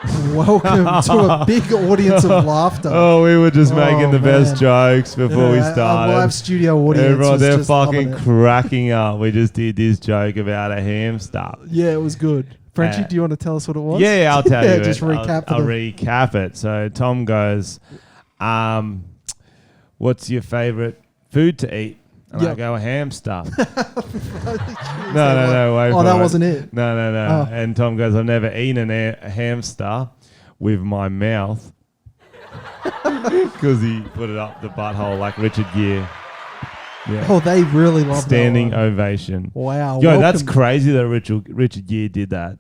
Welcome to a big audience of laughter. Oh, we were just making the best jokes before we started. Our live studio audience Everyone, they're just fucking loving it. cracking up. We just did this joke about a hamster. Yeah, it was good. Frenchie, do you want to tell us what it was? Yeah, I'll tell you. Just recap. I'll recap it. So Tom goes, what's your favourite food to eat? And I go, a hamster. No, wait Oh, that wasn't it. No. Oh. And Tom goes, I've never eaten a hamster with my mouth. Because he put it up the butthole like Richard Gere. Yeah. Oh, they really love Standing that one. ovation. Wow. Yo, that's crazy that Richard Gere did that.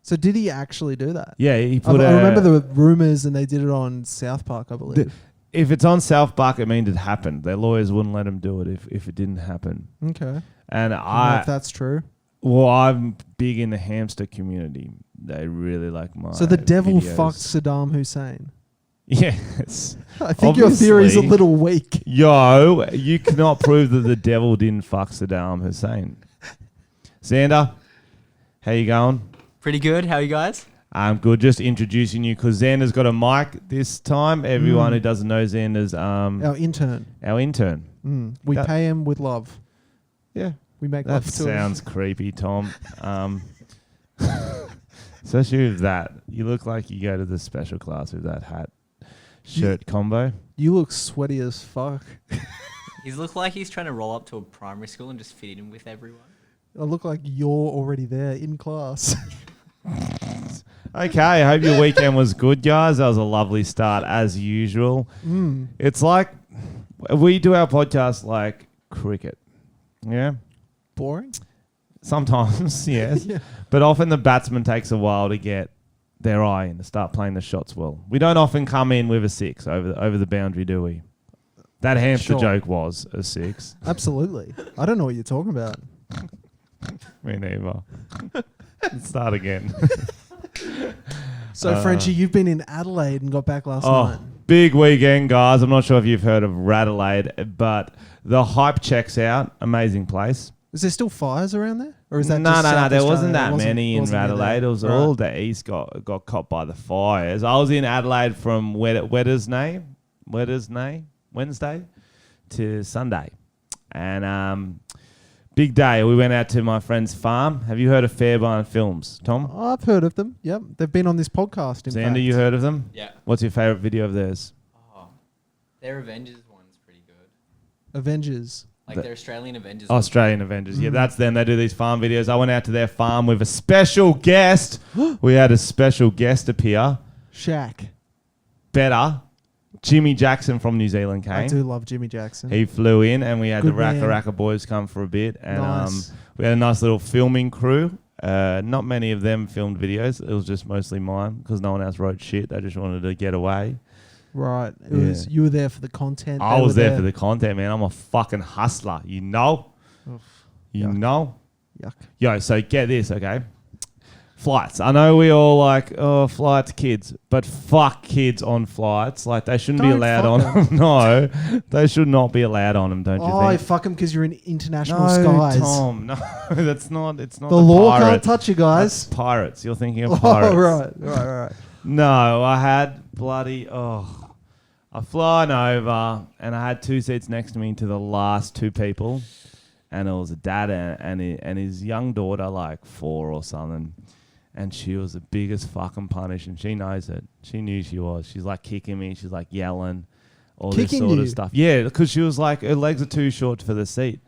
So did he actually do that? Yeah, he put I remember the rumours and they did it on South Park, I believe. If it's on South Park, it means it happened. Their lawyers wouldn't let him do it if it didn't happen. Okay. And I don't know if that's true. Well, I'm big in the hamster community. They really like my So the devil videos. fucked Saddam Hussein. Yes. I think your theory's a little weak. Yo, you cannot prove that the devil didn't fuck Saddam Hussein. Xander, how you going? Pretty good. How are you guys? I'm good. Just introducing you because Xander's got a mic this time. Everyone who doesn't know Xander's our intern. Our intern. We pay him with love. Yeah. We make that love to sounds him. creepy, Tom. Especially with that. You look like you go to the special class with that hat shirt combo. You look sweaty as fuck. He looks like he's trying to roll up to a primary school and just fit in with everyone. I look like you're already there in class. Okay, I hope your weekend was good, guys. That was a lovely start as usual. It's like we do our podcast like cricket. Yeah. Boring? Sometimes, yes. Yeah. But often the batsman takes a while to get their eye in to start playing the shots well. We don't often come in with a six over the boundary, do we? That hamster joke was a six. Absolutely. I don't know what you're talking about. Me neither. Let's start again. So, Frenchie, you've been in Adelaide and got back last night. Big weekend, guys. I'm not sure if you've heard of Radelaide, but the hype checks out. Amazing place. Is there still fires around there? Or is that No. just South There Australia? wasn't that many in wasn't Radelaide. there. It was all the east got caught by the fires. I was in Adelaide from Wednesday to Sunday. And big day. We went out to my friend's farm. Have you heard of Fairbairn Films, Tom? I've heard of them. Yep. They've been on this podcast, in fact. Xander, you heard of them? Yeah. What's your favourite video of theirs? Oh, their Avengers one's pretty good. Avengers. Like their Australian Avengers. Australian Avengers. Yeah, that's them. They do these farm videos. I went out to their farm with a special guest. We had a special guest appear. Shaq. Better. Jimmy Jackson from New Zealand came. I do love Jimmy Jackson. He flew in and we had Good the Raka man. Raka boys come for a bit. And Nice. we had a nice little filming crew. Not many of them filmed videos. It was just mostly mine because no one else wrote shit. They just wanted to get away. Right. You were there for the content. I was there for the content, man. I'm a fucking hustler, you know? You know? Yuck. Yo, so get this, okay? Flights. I know we all like, oh, flights, kids. But fuck kids on flights. Like, they shouldn't be Don't allowed fuck on them. No, they should not be allowed on them, don't you Oh, think? fuck them because you're in international No, skies. Tom, no, that's not. It's not The the law pirate. can't touch you guys. That's pirates. You're thinking of pirates. Oh, right. No, I had bloody I flying over and I had two seats next to me to the last two people, and it was a dad and his young daughter, like 4 or something, and she was the biggest fucking punish, and she knows it. She knew she was. She's like kicking me. She's like yelling, all this sort of stuff. Yeah, because she was like, her legs are too short for the seat.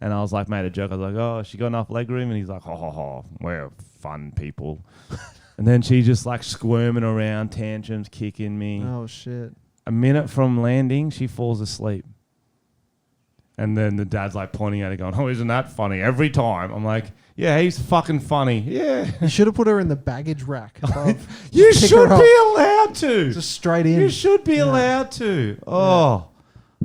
And I was like, made a joke. I was like, oh, she got enough leg room? And he's like, we're fun people. And then she just like squirming around, tantrums, kicking me. Oh, shit. A minute from landing, she falls asleep. And then the dad's like pointing at her going, oh, isn't that funny? Every time. I'm like, yeah, he's fucking funny. Yeah. You should have put her in the baggage rack above. You Pick should her up. be allowed to. Just straight in. You should be allowed to. Oh,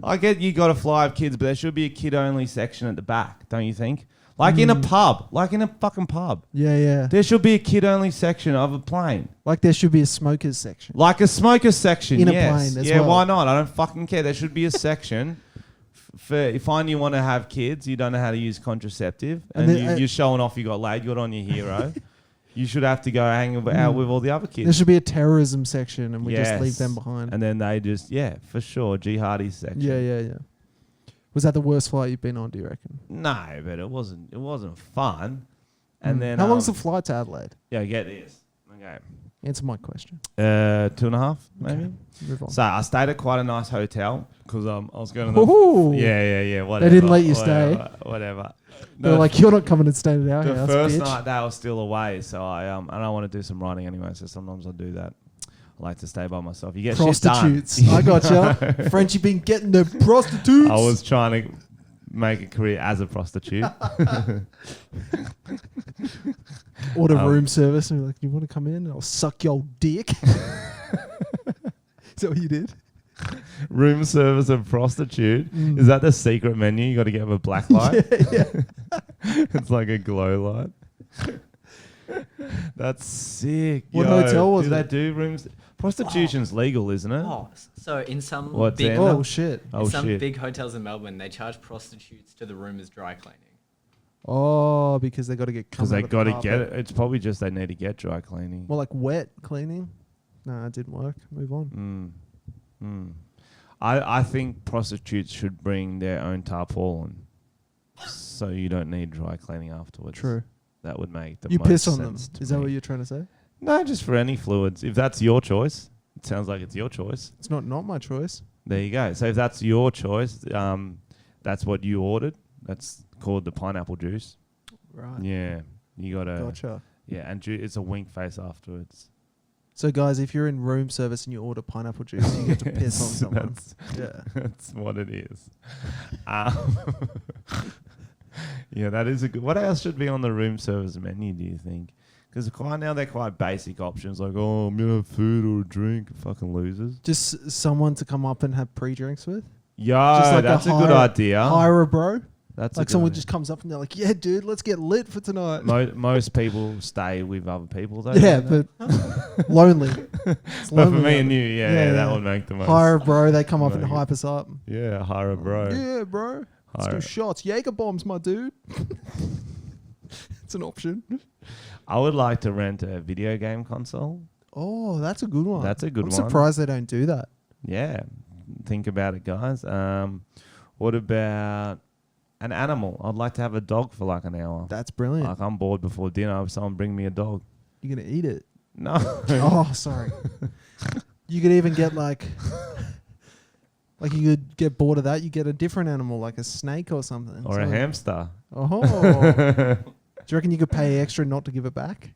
I get you got to fly with kids, but there should be a kid-only section at the back, don't you think? Like in a pub. Like in a fucking pub. Yeah. There should be a kid-only section of a plane. Like there should be a smokers section. Like a smoker section, In a yes. plane as yeah, well. why not? I don't fucking care. There should be a section for if you want to have kids, you don't know how to use contraceptive, and then, you're showing off you got laid, you got on your hero. you should have to go hang out with all the other kids. There should be a terrorism section, and we just leave Yes. them behind. And then they just, for sure, jihadi section. Yeah. Was that the worst flight you've been on, do you reckon? No, but it wasn't fun. And then how long's the flight to Adelaide? Yeah, get this. Okay. Answer my question. 2.5, maybe. Okay. Move on. So I stayed at quite a nice hotel because I was going to Ooh. Yeah, whatever. They didn't let you stay. Whatever. They're like, you're not coming and staying at our The house, first bitch. night they were still away, so I want to do some writing anyway. So sometimes I do that. I like to stay by myself. You get prostitutes. Shit done. I gotcha. Frenchie been getting the prostitutes. I was trying to make a career as a prostitute. Order room service and be like, you want to come in and I'll suck your dick? Is that what you did? Room service and prostitute. Is that the secret menu? You got to get with a black light. Yeah. It's like a glow light. That's sick. What hotel was do it? they do rooms? Prostitution's legal, isn't it? Oh, so in some What's big, that? Oh, shit. in Oh some shit. big hotels in Melbourne, they charge prostitutes to the room as dry cleaning. Oh, because they got to get Because cum they out of the got to carpet. get it. It's probably just they need to get dry cleaning. More like wet cleaning. No, it didn't work. Move on. I think prostitutes should bring their own tarpaulin, so you don't need dry cleaning afterwards. True. That would make the You most piss on them. sense to Is that me. what you're trying to say? No, just for any fluids. If that's your choice, it sounds like it's your choice. It's not my choice. There you go. So if that's your choice, that's what you ordered. That's called the pineapple juice. Right. Yeah, you gotta. Gotcha. Yeah, and it's a wink face afterwards. So, guys, if you're in room service and you order pineapple juice, you get to piss on someone. Yeah. That's what it is. Yeah, that is a good. What else should be on the room service menu, do you think? Because now they're quite basic options, like, oh, I'm going to have food or a drink. Fucking losers. Just someone to come up and have pre-drinks with. Yeah, Just like that's a good idea. Hire a bro. That's Like someone just comes up and they're like, yeah, dude, let's get lit for tonight. Most people stay with other people, though. Yeah, don't they? but lonely. It's But for lonely me out and you, there. that would make the most. Hire a bro, they come up and Make it. hype us up. Yeah, hire a bro. Yeah, bro. Let's Hire do a- shots. Jaeger bombs, my dude. It's an option. I would like to rent a video game console. Oh, that's a good one. That's a good I'm one. surprised they don't do that. Yeah, think about it, guys. What about an animal? I'd like to have a dog for like an hour. That's brilliant. Like I'm bored before dinner. Someone bring me a dog. You're going to eat it. No. Oh, sorry. You could even get like you could get bored of that. You get a different animal, like a snake or something. Or a hamster. Oh. Do you reckon you could pay extra not to give it back?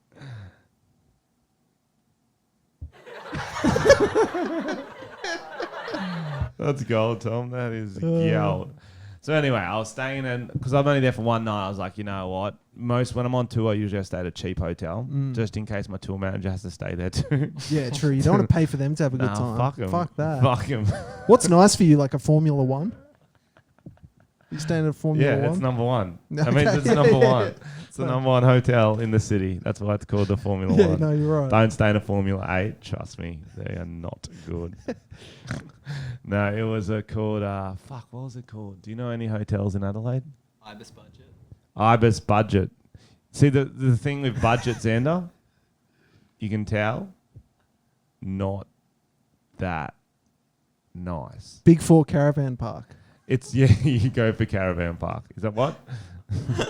That's gold, Tom. That is gold. So anyway, I was staying in, because I'm only there for one night. I was like, you know what? When I'm on tour, I usually stay at a cheap hotel, just in case my tour manager has to stay there too. Yeah, true. You don't want to pay for them to have a good Nah, time. fuck 'em. Fuck that. Fuck him. What's nice for you, like a Formula One? You staying at a Formula Yeah, One? it's number one. I Okay. mean, it's number one. It's the number one hotel in the city. That's why it's called the Formula Yeah, One. no, you're right. Don't stay in a Formula 8. Trust me, they are not good. No, it was called, what was it called? Do you know any hotels in Adelaide? Ibis budget. Ibis Budget. See, the thing with budget, Xander, you can tell, not that nice. Big Four Caravan Park. It's, you go for Caravan Park. Is that what?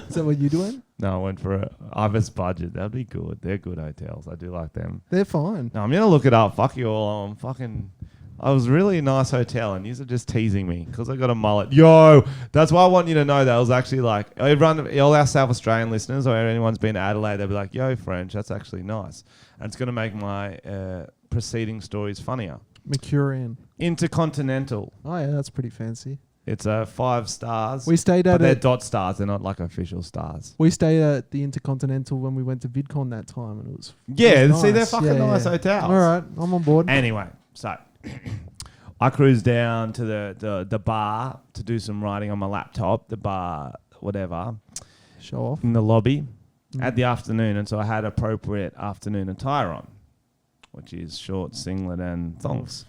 Is that what you're doing? No, I went for a Ibis Budget. That'd be good. They're good hotels. I do like them. They're fine. No, I'm going to look it up. Fuck you all. I was really a nice hotel, and you're just teasing me because I got a mullet. Yo, that's why I want you to know that I was actually like, all our South Australian listeners or anyone's been to Adelaide, they'll be like, yo, French, that's actually nice. And it's going to make my preceding stories funnier. Mercurian. Intercontinental. Oh, yeah, that's pretty fancy. It's 5 stars. We stayed at but they're it. dot stars. They're not like official stars. We stayed at the Intercontinental when we went to VidCon that time, and it was Yeah, nice. see, they're fucking Yeah, nice yeah. hotels. All right, I'm on board. Anyway, so I cruised down to the bar to do some writing on my laptop, the bar, whatever, Show off. in the lobby at the afternoon. And so I had appropriate afternoon attire on, which is shorts, singlet, and thongs.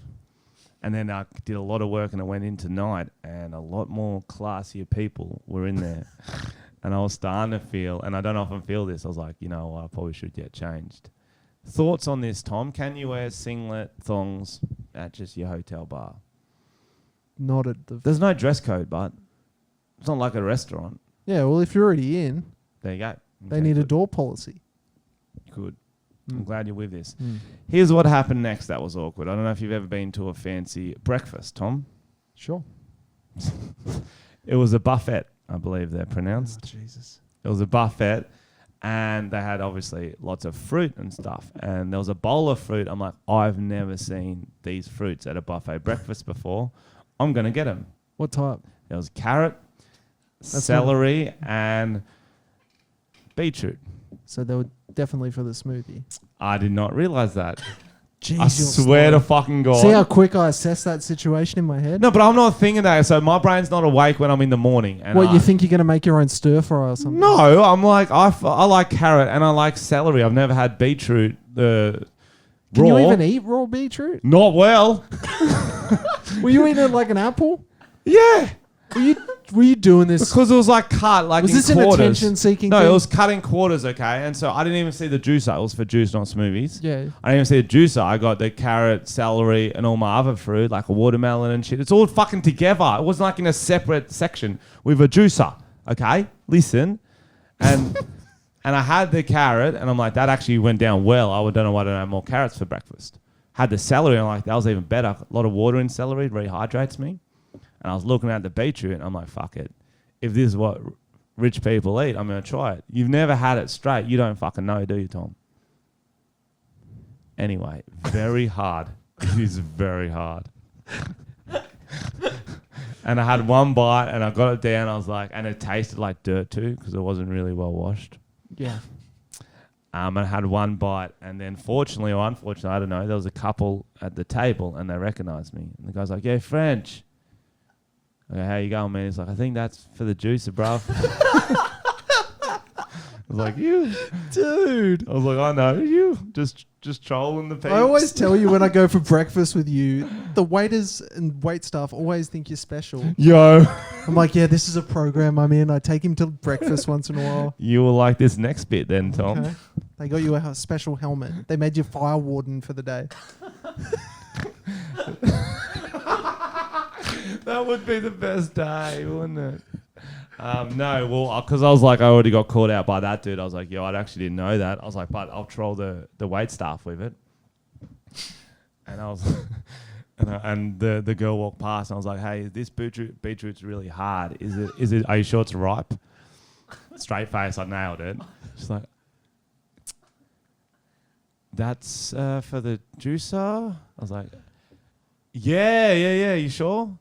And then I did a lot of work and I went into night, and a lot more classier people were in there. And I was starting to feel, and I don't often feel this, I was like, I probably should get changed. Thoughts on this, Tom? Can you wear singlet, thongs at just your hotel bar? Not at the... There's no dress code, but it's not like a restaurant. Yeah, well, if you're already in, There you go. they need a door policy. Good. Mm. I'm glad you're with this. Mm. Here's what happened next that was awkward. I don't know if you've ever been to a fancy breakfast, Tom. Sure. It was a buffet, I believe they're pronounced. Oh, Jesus. It was a buffet, and they had obviously lots of fruit and stuff. And there was a bowl of fruit. I'm like, I've never seen these fruits at a buffet breakfast before. I'm going to get them. What type? There was carrot, That's celery, and beetroot. So they were definitely for the smoothie. I did not realize that. Jeez, I you're swear slow. to fucking God. See how quick I assess that situation in my head? No, but I'm not thinking that. So my brain's not awake when I'm in the morning. And What, you think you're going to make your own stir fry or something? No, I'm like, I like carrot and I like celery. I've never had beetroot raw. Can you even eat raw beetroot? Not well. Were you eating it like an apple? Yeah. Were you doing this? Because it was like cut, like Was in this an quarters. attention-seeking No, thing? it was cut in quarters, okay? And so I didn't even see the juicer. It was for juice, not smoothies. Yeah. I didn't even see the juicer. I got the carrot, celery, and all my other fruit, like a watermelon and shit. It's all fucking together. It wasn't like in a separate section with a juicer, okay? Listen. And and I had the carrot, and I'm like, that actually went down well. I don't know why I don't have more carrots for breakfast. Had the celery, and I'm like, that was even better. A lot of water in celery, it rehydrates me. And I was looking at the beetroot, and I'm like, fuck it. If this is what rich people eat, I'm going to try it. You've never had it straight. You don't fucking know, do you, Tom? Anyway, very hard. It is very hard. And I had one bite, and I got it down. I was like, and it tasted like dirt too, because it wasn't really well washed. Yeah. I had one bite, and then fortunately or unfortunately, I don't know, there was a couple at the table, and they recognized me. And the guy's like, yeah, French. I go, how you going, man? He's like, I think that's for the juicer, bruv. I was like, you? Dude. I was like, I know, you. Just trolling the people. I always tell you when I go for breakfast with you, the waiters and wait staff always think you're special. Yo. I'm like, yeah, this is a program I'm in. I take him to breakfast once in a while. You will like this next bit then, Tom. Okay. They got you a special helmet. They made you fire warden for the day. That would be the best day, wouldn't it? No, well, because I was like, I already got called out by that dude. I was like, yo, I actually didn't know that. I was like, but I'll troll the wait staff with it. And I was, and the girl walked past, and I was like, hey, this beetroot's really hard. Is it? Are you sure it's ripe? Straight face, I nailed it. She's like, that's for the juicer. I was like, yeah. You sure?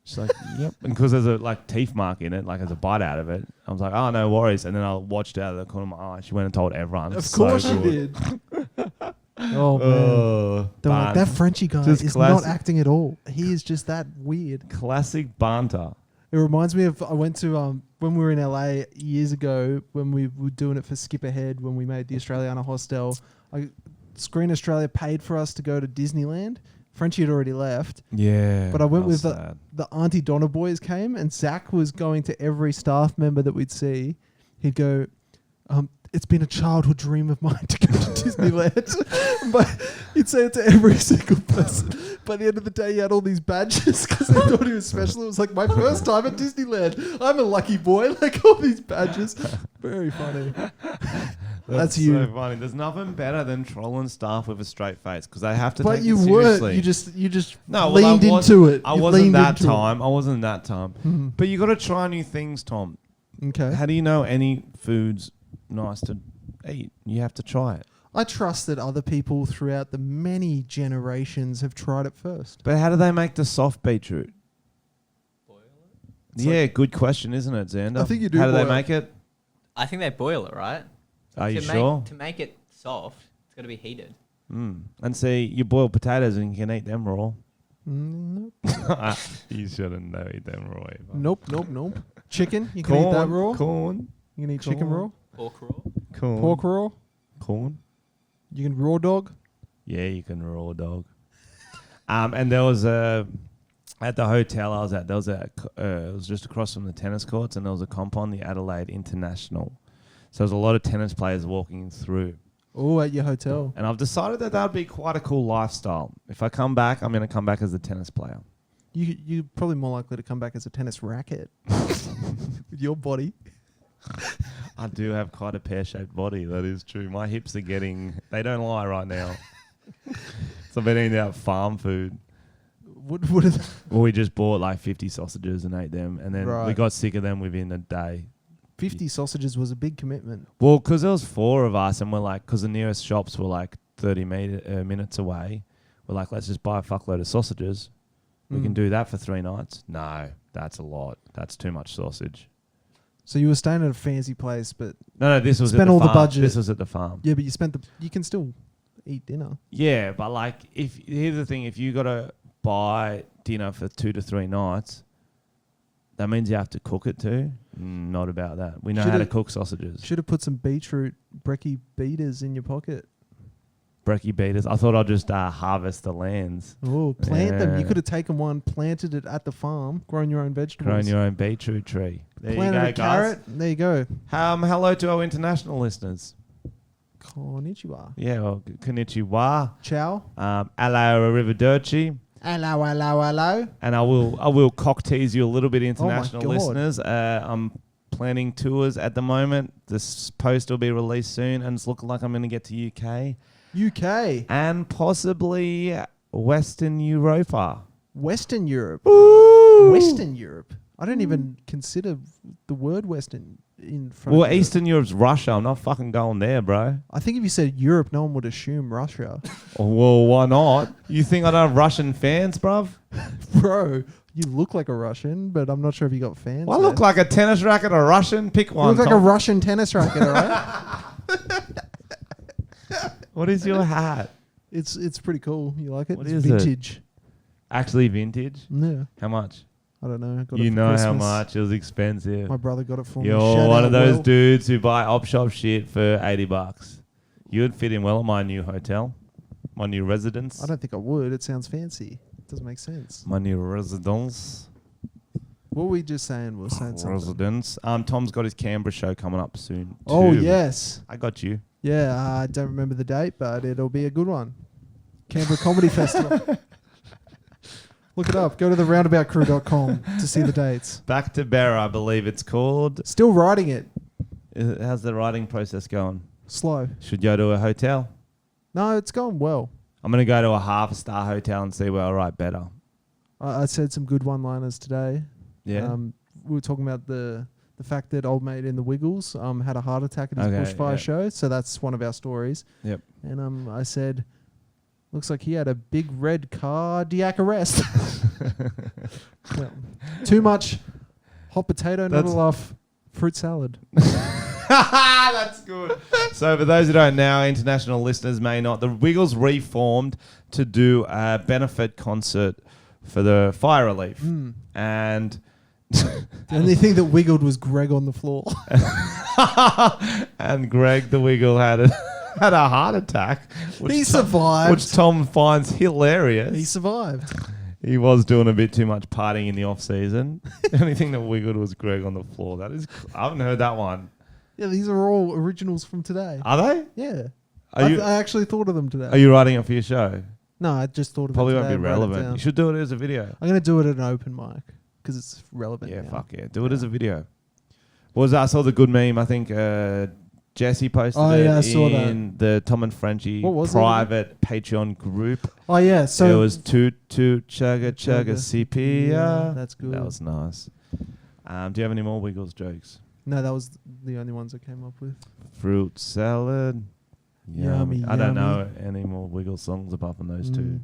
She's like, yep. And because there's a like teeth mark in it, like there's a bite out of it, I was like, oh, no worries. And then I watched out of the corner of my eye. She went and told everyone. Of course so you good. did. Oh, man. They're like, that Frenchy guy Just is classic. not acting at all. He is just that weird. Classic banter. It reminds me of, I went to, when we were in LA years ago, when we were doing it for Skip Ahead, when we made the Australiana Hostel, Screen Australia paid for us to go to Disneyland. Frenchie had already left. Yeah. But I went with sad. the Auntie Donna boys came, and Zach was going to every staff member that we'd see. He'd go, it's been a childhood dream of mine to go to Disneyland. But he'd say it to every single person. By the end of the day, he had all these badges because they thought he was special. It was like, my first time at Disneyland. I'm a lucky boy. Like all these badges. Very funny. That's you. So funny. There's nothing better than trolling staff with a straight face because they have to But take you it seriously. weren't. You just No, leaned well, into it. I You wasn't leaned that into it. time. I wasn't that time. Mhm. But you got to try new things, Tom. Okay. How do you know any food's nice to eat? You have to try it. I trust that other people throughout the many generations have tried it first. But how do they make the soft beetroot? Boil it? It's Yeah, good question, isn't it, Xander? I think you do How do they boil it. make it? I think they boil it, right? Are you To sure? To make it soft, it's got to be heated. And see, you boil potatoes and you can eat them raw. Nope. You shouldn't know eat them raw either. Nope. Chicken, you can eat that raw. Corn. You can eat chicken raw. Pork raw. Corn. Pork raw. Corn. You can raw dog. Yeah, you can raw dog. And there was a At the hotel I was at, it was just across from the tennis courts, and there was a comp on the Adelaide International. So there's a lot of tennis players walking through. Oh, at your hotel. And I've decided that would be quite a cool lifestyle. If I come back, I'm going to come back as a tennis player. You're probably more likely to come back as a tennis racket with your body. I do have quite a pear-shaped body. That is true. My hips are they don't lie right now. So I've been eating out farm food. What are the Well, we just bought like 50 sausages and ate them. And then we Right. got sick of them within a day. 50 sausages was a big commitment. Well, because there was 4 of us, and we're like, because the nearest shops were like 30 minutes away. We're like, let's just buy a fuckload of sausages. We can do that for 3 nights. No, that's a lot. That's too much sausage. So you were staying at a fancy place, but No, this was Spent at the all the farm. budget. This was at the farm. yeah, but you can still eat dinner. Yeah, but like, here's the thing: if you gotta buy dinner for 2 to 3 nights, that means you have to cook it too. Not about that. We know how to cook sausages. Should have put some beetroot brekkie beaters in your pocket. Brekkie beaters. I thought I'd just harvest the lands. Oh, plant them. You Yeah. could have taken one, planted it at the farm, grown your own vegetables. Growing your own beetroot tree. There planted you a go, guys. carrot. There you go. Hello to our international listeners. Konnichiwa. Yeah, well, konnichiwa. Ciao. Hello, arrivederci. Hello, hello, hello. And I will cock tease you a little bit, international God. listeners. I'm planning tours at the moment. This post will be released soon, and it's looking like I'm going to get to UK UK. and possibly Western Europa. Western Europe. Ooh. Western Europe. I don't even consider the word Western in front Well, of it. Eastern Europe's Russia. I'm not fucking going there, bro. I think if you said Europe, no one would assume Russia. Oh, well, why not? You think I don't have Russian fans, bruv? Bro, you look like a Russian, but I'm not sure if you got fans. Well, I look there. like a tennis racket or Russian. Pick You one. look like a Tom. Russian tennis racket, all right? What is your hat? It's pretty cool. You like it? What It's is it? vintage. Actually vintage? Yeah. How much? I don't know. I got it You for know how Christmas. much. It was expensive. My brother got it for me. You're Shout one out, of those Will. dudes who buy op shop shit for $80. You would fit in well at my new hotel, my new residence. I don't think I would. It sounds fancy. It doesn't make sense. My new residence. What were we just saying? We were saying something. Residence. Tom's got his Canberra show coming up soon. Oh, too. yes. I got you. Yeah, I don't remember the date, but it'll be a good one. Canberra Comedy Festival. Look it up. Go to the roundaboutcrew.com to see the dates. Back to Bear, I believe it's called. Still writing it. How's the writing process going? Slow. Should go to a hotel. No, it's going well. I'm going to go to a half-star hotel and see where I write better. I said some good one-liners today. Yeah. We were talking about the fact that old mate in the Wiggles had a heart attack at his bushfire show. So that's one of our stories. Yep. And I said, looks like he had a big red cardiac arrest. Yeah. Too much hot potato, not enough fruit salad. That's good. So for those who don't know, international listeners may not, the Wiggles reformed to do a benefit concert for the fire relief. And The only thing that wiggled was Greg on the floor. and Greg the Wiggle had a heart attack. He survived. Which Tom finds hilarious. He survived. He was doing a bit too much partying in the off season. The only thing that wiggled was Greg on the floor. That is, I haven't heard that one. Yeah, these are all originals from today. Are they? Yeah. Are you I actually thought of them today. are you writing it for your show? No, I just thought of Probably it won't today be and wrote it relevant. down. You should do it as a video. I'm going to do it at an open mic because it's relevant. Yeah, now. fuck yeah. Do it as a video. What was that? I saw the good meme. I think Jesse posted Oh, it yeah, I saw that. in the Tom and Frenchy What was it? private Patreon group. Oh, yeah. So it was toot toot chugga chugga Chugga. CP. Yeah, that's good. That was nice. Do you have any more Wiggles jokes? No, that was the only ones I came up with. Fruit salad. Yummy, I don't yummy. know any more Wiggles songs apart from those two.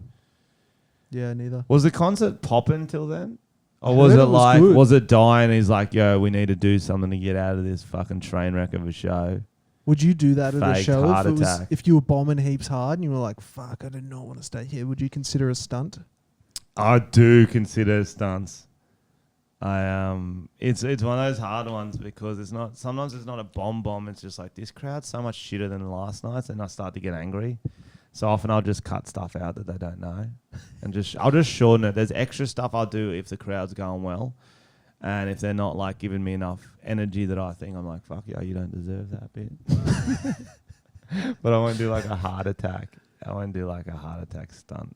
Yeah, neither. Was the concert popping till then? Or I was heard it it was like, good. was it dying? He's like, yo, we need to do something to get out of this fucking train wreck of a show. Would you do that at a Fake show heart if, attack. if you were bombing heaps hard and you were like, fuck, I do not want to stay here? Would you consider a stunt? I do consider stunts. It's one of those hard ones because sometimes it's not a bomb. It's just like this crowd's so much shitter than last night's, and I start to get angry. So often I'll just cut stuff out that they don't know, and I'll just shorten it. There's extra stuff I'll do if the crowd's going well, and if they're not like giving me enough energy that I think I'm like, fuck yeah, you don't deserve that bit. But I won't do like a heart attack. I won't do like a heart attack stunt.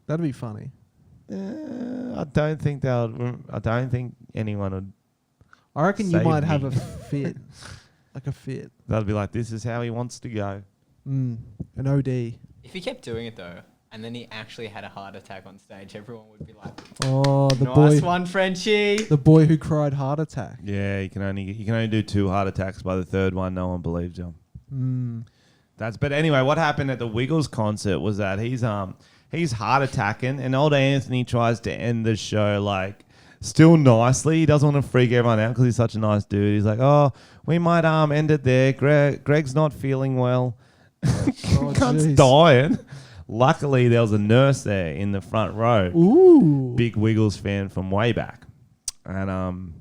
That'd be funny. I don't think I don't think anyone would. I reckon you Save might me. have a fit. Like a fit. They'll be like, this is how he wants to go. An OD. If he kept doing it though, and then he actually had a heart attack on stage, everyone would be like, Oh, the "Nice boy. one, Frenchy." The boy who cried heart attack. Yeah, you can only do 2 heart attacks. By the third one, no one believes you. But anyway, what happened at the Wiggles concert was that he's heart attacking, and old Anthony tries to end the show like still nicely. He doesn't want to freak everyone out because he's such a nice dude. He's like, "Oh, we might end it there. Greg's not feeling well." Cunt's dying. Luckily, there was a nurse there in the front row. Ooh. Big Wiggles fan from way back, and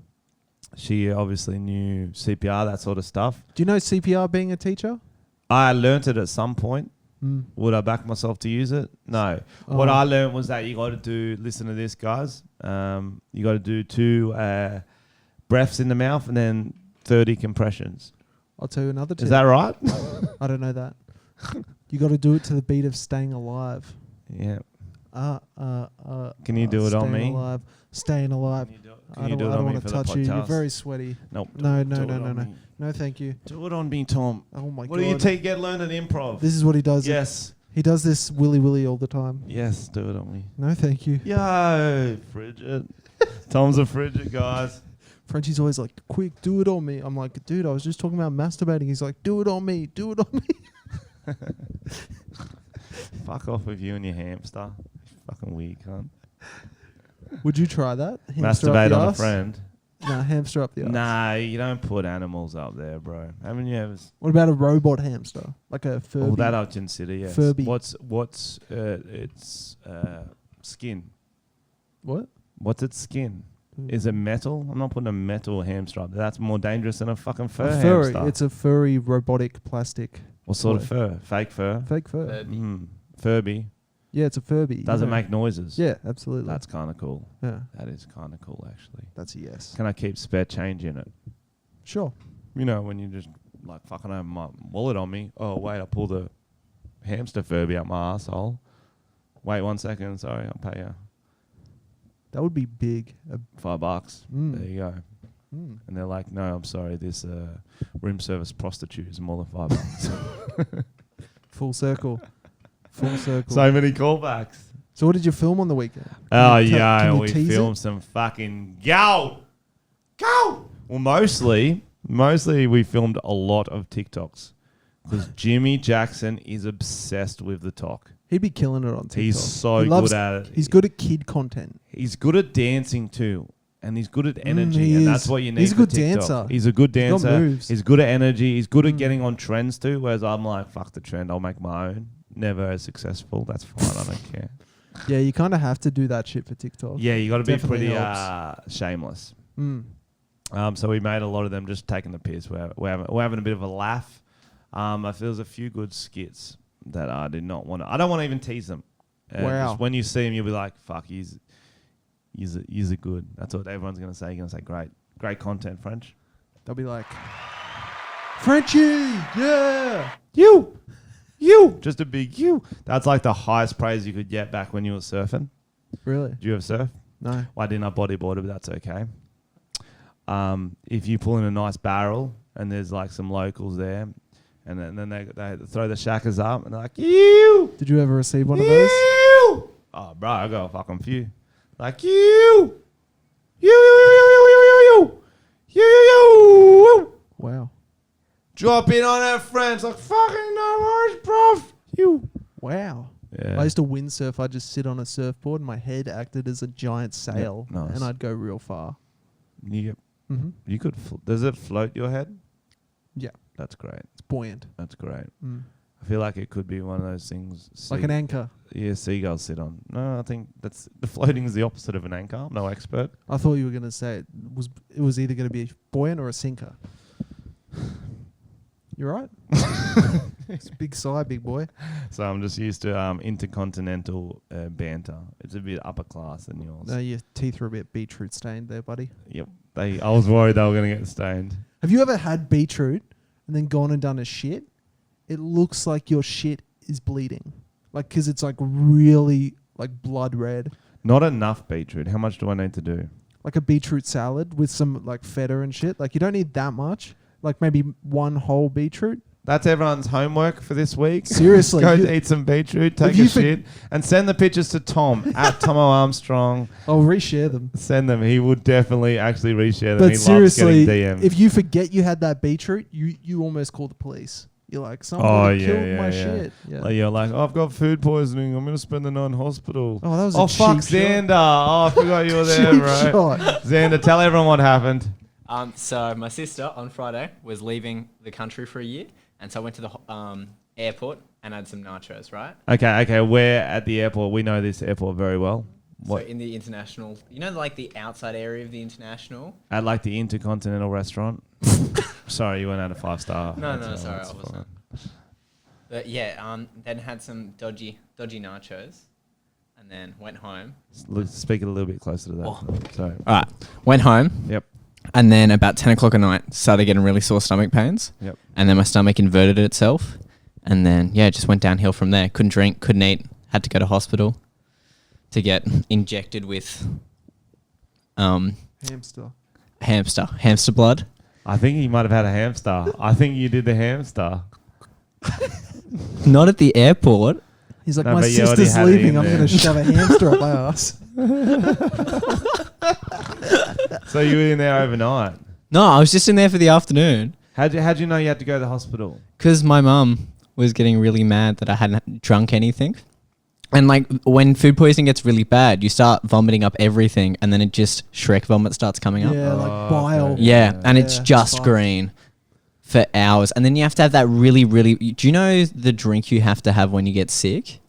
she obviously knew CPR, that sort of stuff. Do you know CPR being a teacher? I learnt it at some point. Would I back myself to use it? No. What I learned was that you got to do, listen to this, guys. You got to do 2 breaths in the mouth and then 30 compressions. I'll tell you another tip. Is that right? I don't know that. You got to do it to the beat of Staying Alive. Yeah. Can you do it on me? Alive. Staying Alive. Can you do it on me want for to the touch you. You're podcast? very sweaty. Nope. No. Do it on me. No, thank you. Do it on me, Tom. Oh my God. What do you get learned at improv? This is what he does. Yes. He does this willy all the time. Yes, do it on me. No, thank you. Yo, frigid. Tom's a frigid, guys. Frenchie's always like, quick, do it on me. I'm like, dude, I was just talking about masturbating. He's like, do it on me. Do it on me. Fuck off with you and your hamster. Fucking weird cunt. Would you try that? Hamster up Masturbate the on a arse? friend. Nah, hamster up the arse. Nah, you don't put animals up there, bro. Haven't you ever? What about a robot hamster? Like a Furby? Oh, that I'd consider, yes. Furby. What's its skin? What? What's its skin? Is it metal? I'm not putting a metal hamster up there. That's more dangerous than a fucking fur A furry. hamster. It's a furry robotic plastic. What sort of fur? Fake fur? Fake fur. Furby. Furby. Yeah, it's a Furby. Does it Yeah. make noises? Yeah, absolutely. That's kind of cool. yeah. That is kind of cool, actually. That's a yes. Can I keep spare change in it? Sure. You know, when you just like fucking have my wallet on me. Oh, wait, I pulled a hamster Furby out my asshole. Wait 1 second. Sorry, I'll pay you That would be big. $5. Mm. There you go. Mm. And they're like, no, I'm sorry, this room service prostitute is more than $5. Full circle. Full circle. So many callbacks. So what did you film on the weekend? Oh, Can you yeah, can you we tease filmed it? some fucking gold. Well, mostly we filmed a lot of TikToks because Jimmy Jackson is obsessed with the talk. He'd be killing it on TikTok. He's so He loves- good at it. He's good at kid content. He's good at dancing too. And he's good at energy, he and is. that's what you need. He's a for good TikTok. dancer. He's a good He's got dancer. moves. He's good at energy. He's good at Mm. getting on trends too. Whereas I'm like, fuck the trend. I'll make my own. Never as successful. That's fine. I don't care. Yeah, you kind of have to do that shit for TikTok. Yeah, you got to be Definitely pretty helps. shameless. Mm. So we made a lot of them just taking the piss. We're having a bit of a laugh. I feel there's a few good skits that I did not want to. I don't want to even tease them. Wow. Just when you see him, you'll be like, fuck, he's a good. That's what everyone's going to say. You're going to say, great content, French. They'll be like, Frenchy, yeah. You. Just a big you. That's like the highest praise you could get back when you were surfing. Really? Do you ever surf? No. Well, I didn't have bodyboarder, but that's okay. If you pull in a nice barrel and there's like some locals there, and then they throw the shackers up and they're like, you. Did you ever receive one of those? You. Oh, bro, I got a fucking few. Like you. You. Wow. Drop in on our friends like fucking no worries, bruv. You. Wow. Yeah. I used to windsurf. I'd just sit on a surfboard and my head acted as a giant sail. Yeah, nice. And I'd go real far. You Mm-hmm. could. Does it float your head? Yeah. That's great. It's buoyant. That's great. Mm. I feel like it could be one of those things. Like an anchor. Yeah, seagulls sit on. No, I think that's the floating is the opposite of an anchor. I'm no expert. I thought you were going to say it was either going to be buoyant or a sinker. You're right. It's a big sigh, big boy. So I'm just used to intercontinental banter. It's a bit upper class than yours. No, your teeth are a bit beetroot stained there, buddy. Yep. I was worried they were going to get stained. Have you ever had beetroot and then gone and done a shit? It looks like your shit is bleeding. Like, because it's like really like blood red. Not enough beetroot. How much do I need to do? Like a beetroot salad with some like feta and shit. Like you don't need that much. Like maybe one whole beetroot. That's everyone's homework for this week. Seriously. Go eat some beetroot, take a shit, and send the pictures to Tom at Tomo Armstrong. I'll reshare them. Send them. He would definitely actually reshare them. But He seriously, loves getting DMs. if you forget you had that beetroot, you almost call the police. You're like, someone killed my shit. Yeah. Like you're like, oh, I've got food poisoning. I'm going to spend the night in hospital. Oh, that was oh, a fuck, cheap Xander. Oh, I forgot you were there, Cheap right? shot. Xander, tell everyone what happened. So my sister on Friday was leaving the country for a year, and so I went to the airport and had some nachos, right? Okay. We're at the airport. We know this airport very well. What? So in the international, like the outside area of the international? At like the Intercontinental Restaurant. Sorry, you went out of 5-star. No, That's sorry, that's I wasn't. But yeah, then had some dodgy nachos, and then went home. Speak it a little bit closer to that. Oh. Sorry. All right, went home. Yep. And then about 10 o'clock at night, started getting really sore stomach pains. Yep. And then my stomach inverted itself. And then, just went downhill from there. Couldn't drink, couldn't eat. Had to go to hospital to get injected with Hamster blood. I think he might have had a hamster. I think you did the hamster. Not at the airport. He's like, No, my but you already sister's had it leaving. in I'm there. going to shove a hamster up my ass. So you were in there overnight. No, I was just in there for the afternoon. How'd you know you had to go to the hospital? Because my mum was getting really mad that I hadn't drunk anything. And like when food poisoning gets really bad, you start vomiting up everything, and then it just Shrek vomit starts coming up. Yeah, like bile. okay. Yeah, and it's Yeah, just fuck. green for hours. And then you have to have that really, really... Do you know the drink you have to have when you get sick?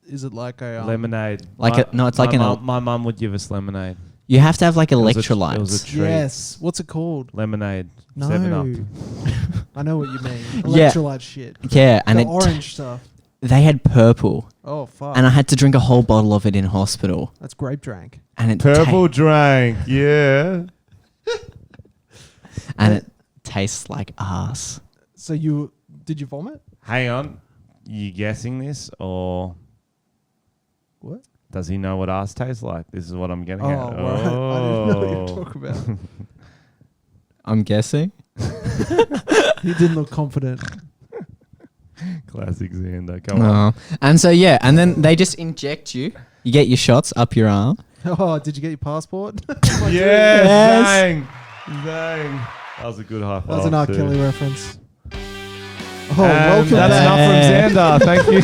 Is it like a... Lemonade. It's like my mum would give us lemonade. You have to have like It was electrolytes. it was a treat. Yes. What's it called? Lemonade. No. 7-Up. I know what you mean. Yeah. Electrolyte shit. Yeah, and The orange stuff. they had purple, Oh, fuck. and I had to drink a whole bottle of it in hospital. That's grape drank. And it Purple drank. Yeah. and it tastes like ass. So did you vomit? Hang on. You guessing this or What? does he know what ass tastes like? This is what I'm getting Oh, at. right. I didn't know what you were talking about. I'm guessing. He didn't look confident. Classic Xander. Come on. And so, and then they just inject you. You get your shots up your arm. Oh, did you get your passport? Yeah, Yes. Zang. That was a good high five. That was an R. too. Kelly reference. Oh, And welcome that's back. enough from Xander. Thank you.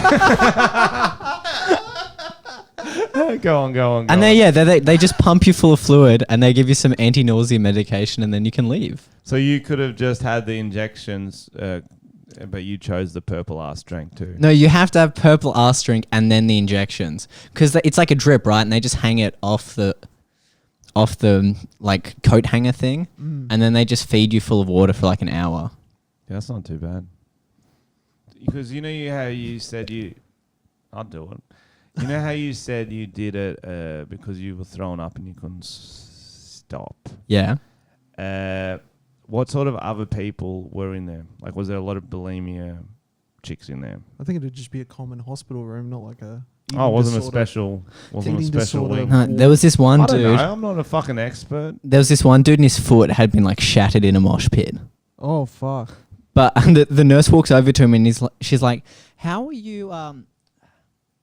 Go on. And they just pump you full of fluid, and they give you some anti-nausea medication, and then you can leave. So you could have just had the injections, but you chose the purple ass drink too. No, you have to have purple ass drink and then the injections, because it's like a drip, right? And they just hang it off the like coat hanger thing, and then they just feed you full of water for like an hour. Yeah, that's not too bad. Because you know how you said I'll do it. You know how you said you did it because you were throwing up and you couldn't stop. Yeah. What sort of other people were in there? Like, was there a lot of bulimia chicks in there? I think it'd just be a common hospital room, not like a... Oh, it wasn't a disorder. special Eating special disorder. wing. No, there was this one I don't dude. know. I'm not a fucking expert. There was this one dude, and his foot had been like shattered in a mosh pit. Oh, fuck. But the nurse walks over to him, and she's like, "How are you?" And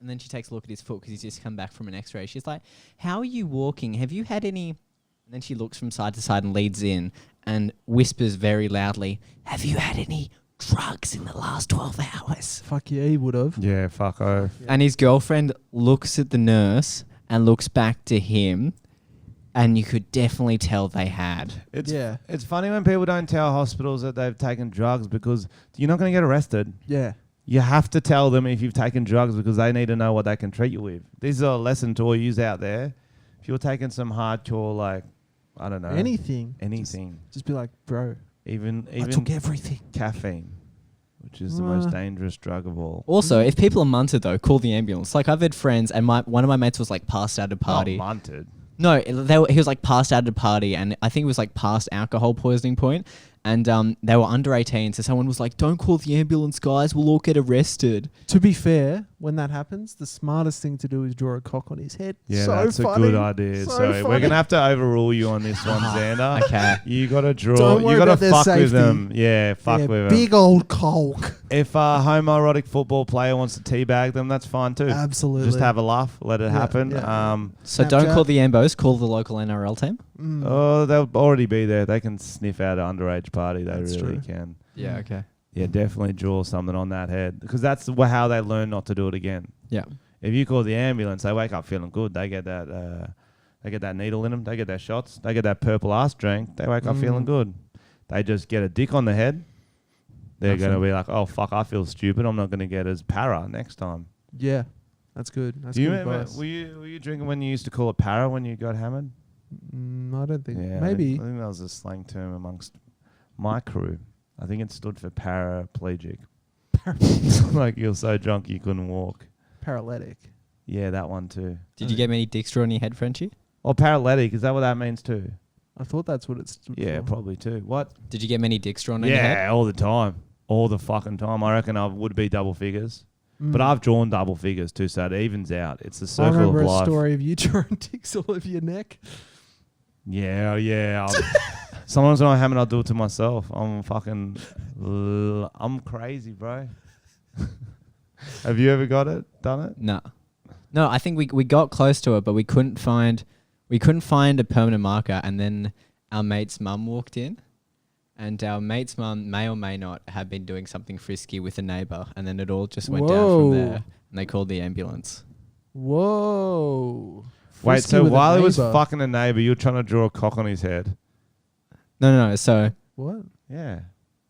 then she takes a look at his foot because he's just come back from an X-ray. She's like, "How are you walking? Have you had any?" And then she looks from side to side and leads in and whispers very loudly, "Have you had any drugs in the last 12 hours?" Fuck yeah, he would have. Yeah, fuck off. And his girlfriend looks at the nurse and looks back to him, and you could definitely tell they had. It's funny when people don't tell hospitals that they've taken drugs because you're not going to get arrested. Yeah. You have to tell them if you've taken drugs because they need to know what they can treat you with. This is a lesson to all yous out there. If you're taking some hardcore, like, I don't know. Anything. Anything. Just be like, bro, Even I took everything. caffeine. which is the most dangerous drug of all. Also, if people are munted though, call the ambulance. Like I've had friends, and one of my mates was like passed out at a party. Not munted. No, he was like passed out at a party, and I think it was like past alcohol poisoning point, and they were under 18, so someone was like, "Don't call the ambulance, guys. We'll all get arrested." To be fair, when that happens, the smartest thing to do is draw a cock on his head. Yeah, so that's funny. a good idea. So funny. we're gonna have to overrule you on this one, Xander. Okay. You gotta draw. Don't worry You gotta about their fuck safety. with them. Yeah, fuck with them. Big old cock. If a homoerotic football player wants to teabag them, that's fine too. Absolutely. Just have a laugh, let it happen. yeah. So Snapchat. don't call the ambos. Call the local NRL team. Oh, they'll already be there. They can sniff out an underage party. They That's really true. can. Yeah. Okay. Yeah, definitely draw something on that head because that's how they learn not to do it again. Yeah. If you call the ambulance, they wake up feeling good. They get that. They get that needle in them. They get their shots. They get that purple ass drink. They wake up feeling good. They just get a dick on the head. They're going to be like, oh, fuck, I feel stupid. I'm not going to get as para next time. Yeah, that's good. That's Do you good remember, advice. were you drinking when you used to call it para when you got hammered? I don't think. Yeah, Maybe. I think that was a slang term amongst my crew. I think it stood for paraplegic. Like you're so drunk you couldn't walk. Paralytic. Yeah, that one too. Did you get many dicks drawn on your head, Frenchie? Or paralytic, is that what that means too? I thought that's what it's. Yeah, probably too. What? Did you get many dicks drawn on your head? Yeah, all the time. All the fucking time. I reckon I would be double figures. Mm. But I've drawn double figures too, so it evens out. It's the I circle remember of a life. story of you drawing dicks all over your neck. Yeah. Sometimes when I hammer, I'll do it to myself. I'm fucking... I'm crazy, bro. Have you ever done it? No. No, I think we got close to it, but we couldn't find a permanent marker, and then our mate's mum walked in. And our mate's mum may or may not have been doing something frisky with a neighbour, and then it all just went down from there, and they called the ambulance. Whoa. Wait, Frisky so with a while he was neighbour. fucking a neighbour, you were trying to draw a cock on his head? No. So What? Yeah.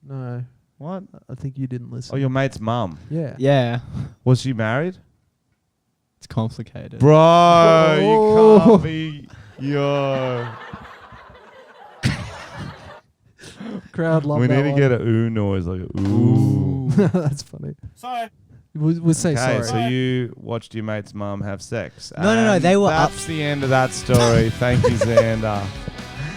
No. What? I think you didn't listen. Oh, your mate's mum. Yeah. yeah, Was she married? it's complicated. Bro, you Oh. can't be... Yo. Crowd love We that need to one. get a ooh noise, like a ooh. That's funny. Sorry. We'll say Okay, sorry. so you watched your mate's mum have sex. No, and they were That's the end of that story. Thank you, Xander.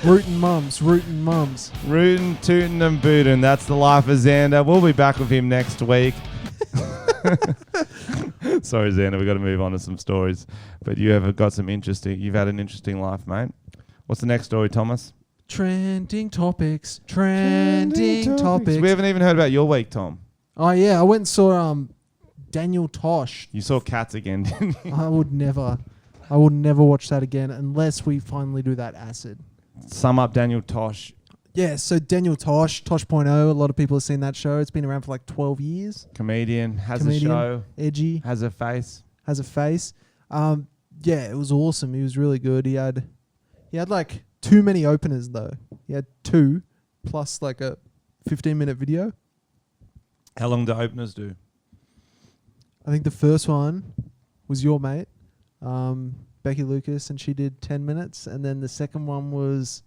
Rootin' mums. Rootin', tootin' and bootin'. That's the life of Xander. We'll be back with him next week. Sorry, Xander, we've got to move on to some stories. But you've had an interesting life, mate. What's the next story, Thomas? Trending topics. We haven't We haven't even heard about your week, Tom. Oh yeah, I went and saw Daniel Tosh. You saw Cats again, didn't you? I would never watch that again unless we finally do that acid. Sum up Daniel Tosh. Yeah, so Daniel Tosh, Tosh.0, a lot of people have seen that show. It's been around for like 12 years. Comedian, has a show, Edgy, has a face. has a face. Yeah, it was awesome. He was really good. He had like too many openers though. He had 2 plus like a 15-minute video. How long do openers do? I think the first one was your mate, Becky Lucas, and she did 10 minutes. And then the second one was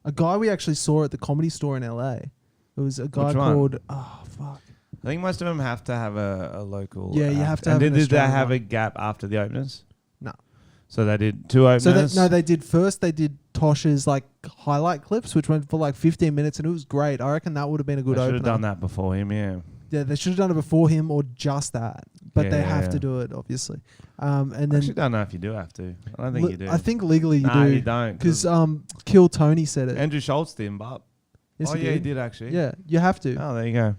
a guy we actually saw at the Comedy Store in LA. It was a guy Which one? called... Oh, fuck. I think most of them have to have a local. Yeah, you have to and have an did they Australian have one. a gap after the openers? No. So they did 2 openers? So they did Tosh's like highlight clips, which went for like 15 minutes, and it was great. I reckon that would have been a good They should opener. have done that before him, yeah. Yeah, they should have done it before him or just that. But they have Yeah. to do it, obviously. And I then actually don't know if you do have to. I don't think you do. I think legally you no, do. you don't. Because Kill Tony said it. Andrew Schultz didn't, but... Yes, oh, yeah, he did actually. Yeah, you have to. Oh, there you go.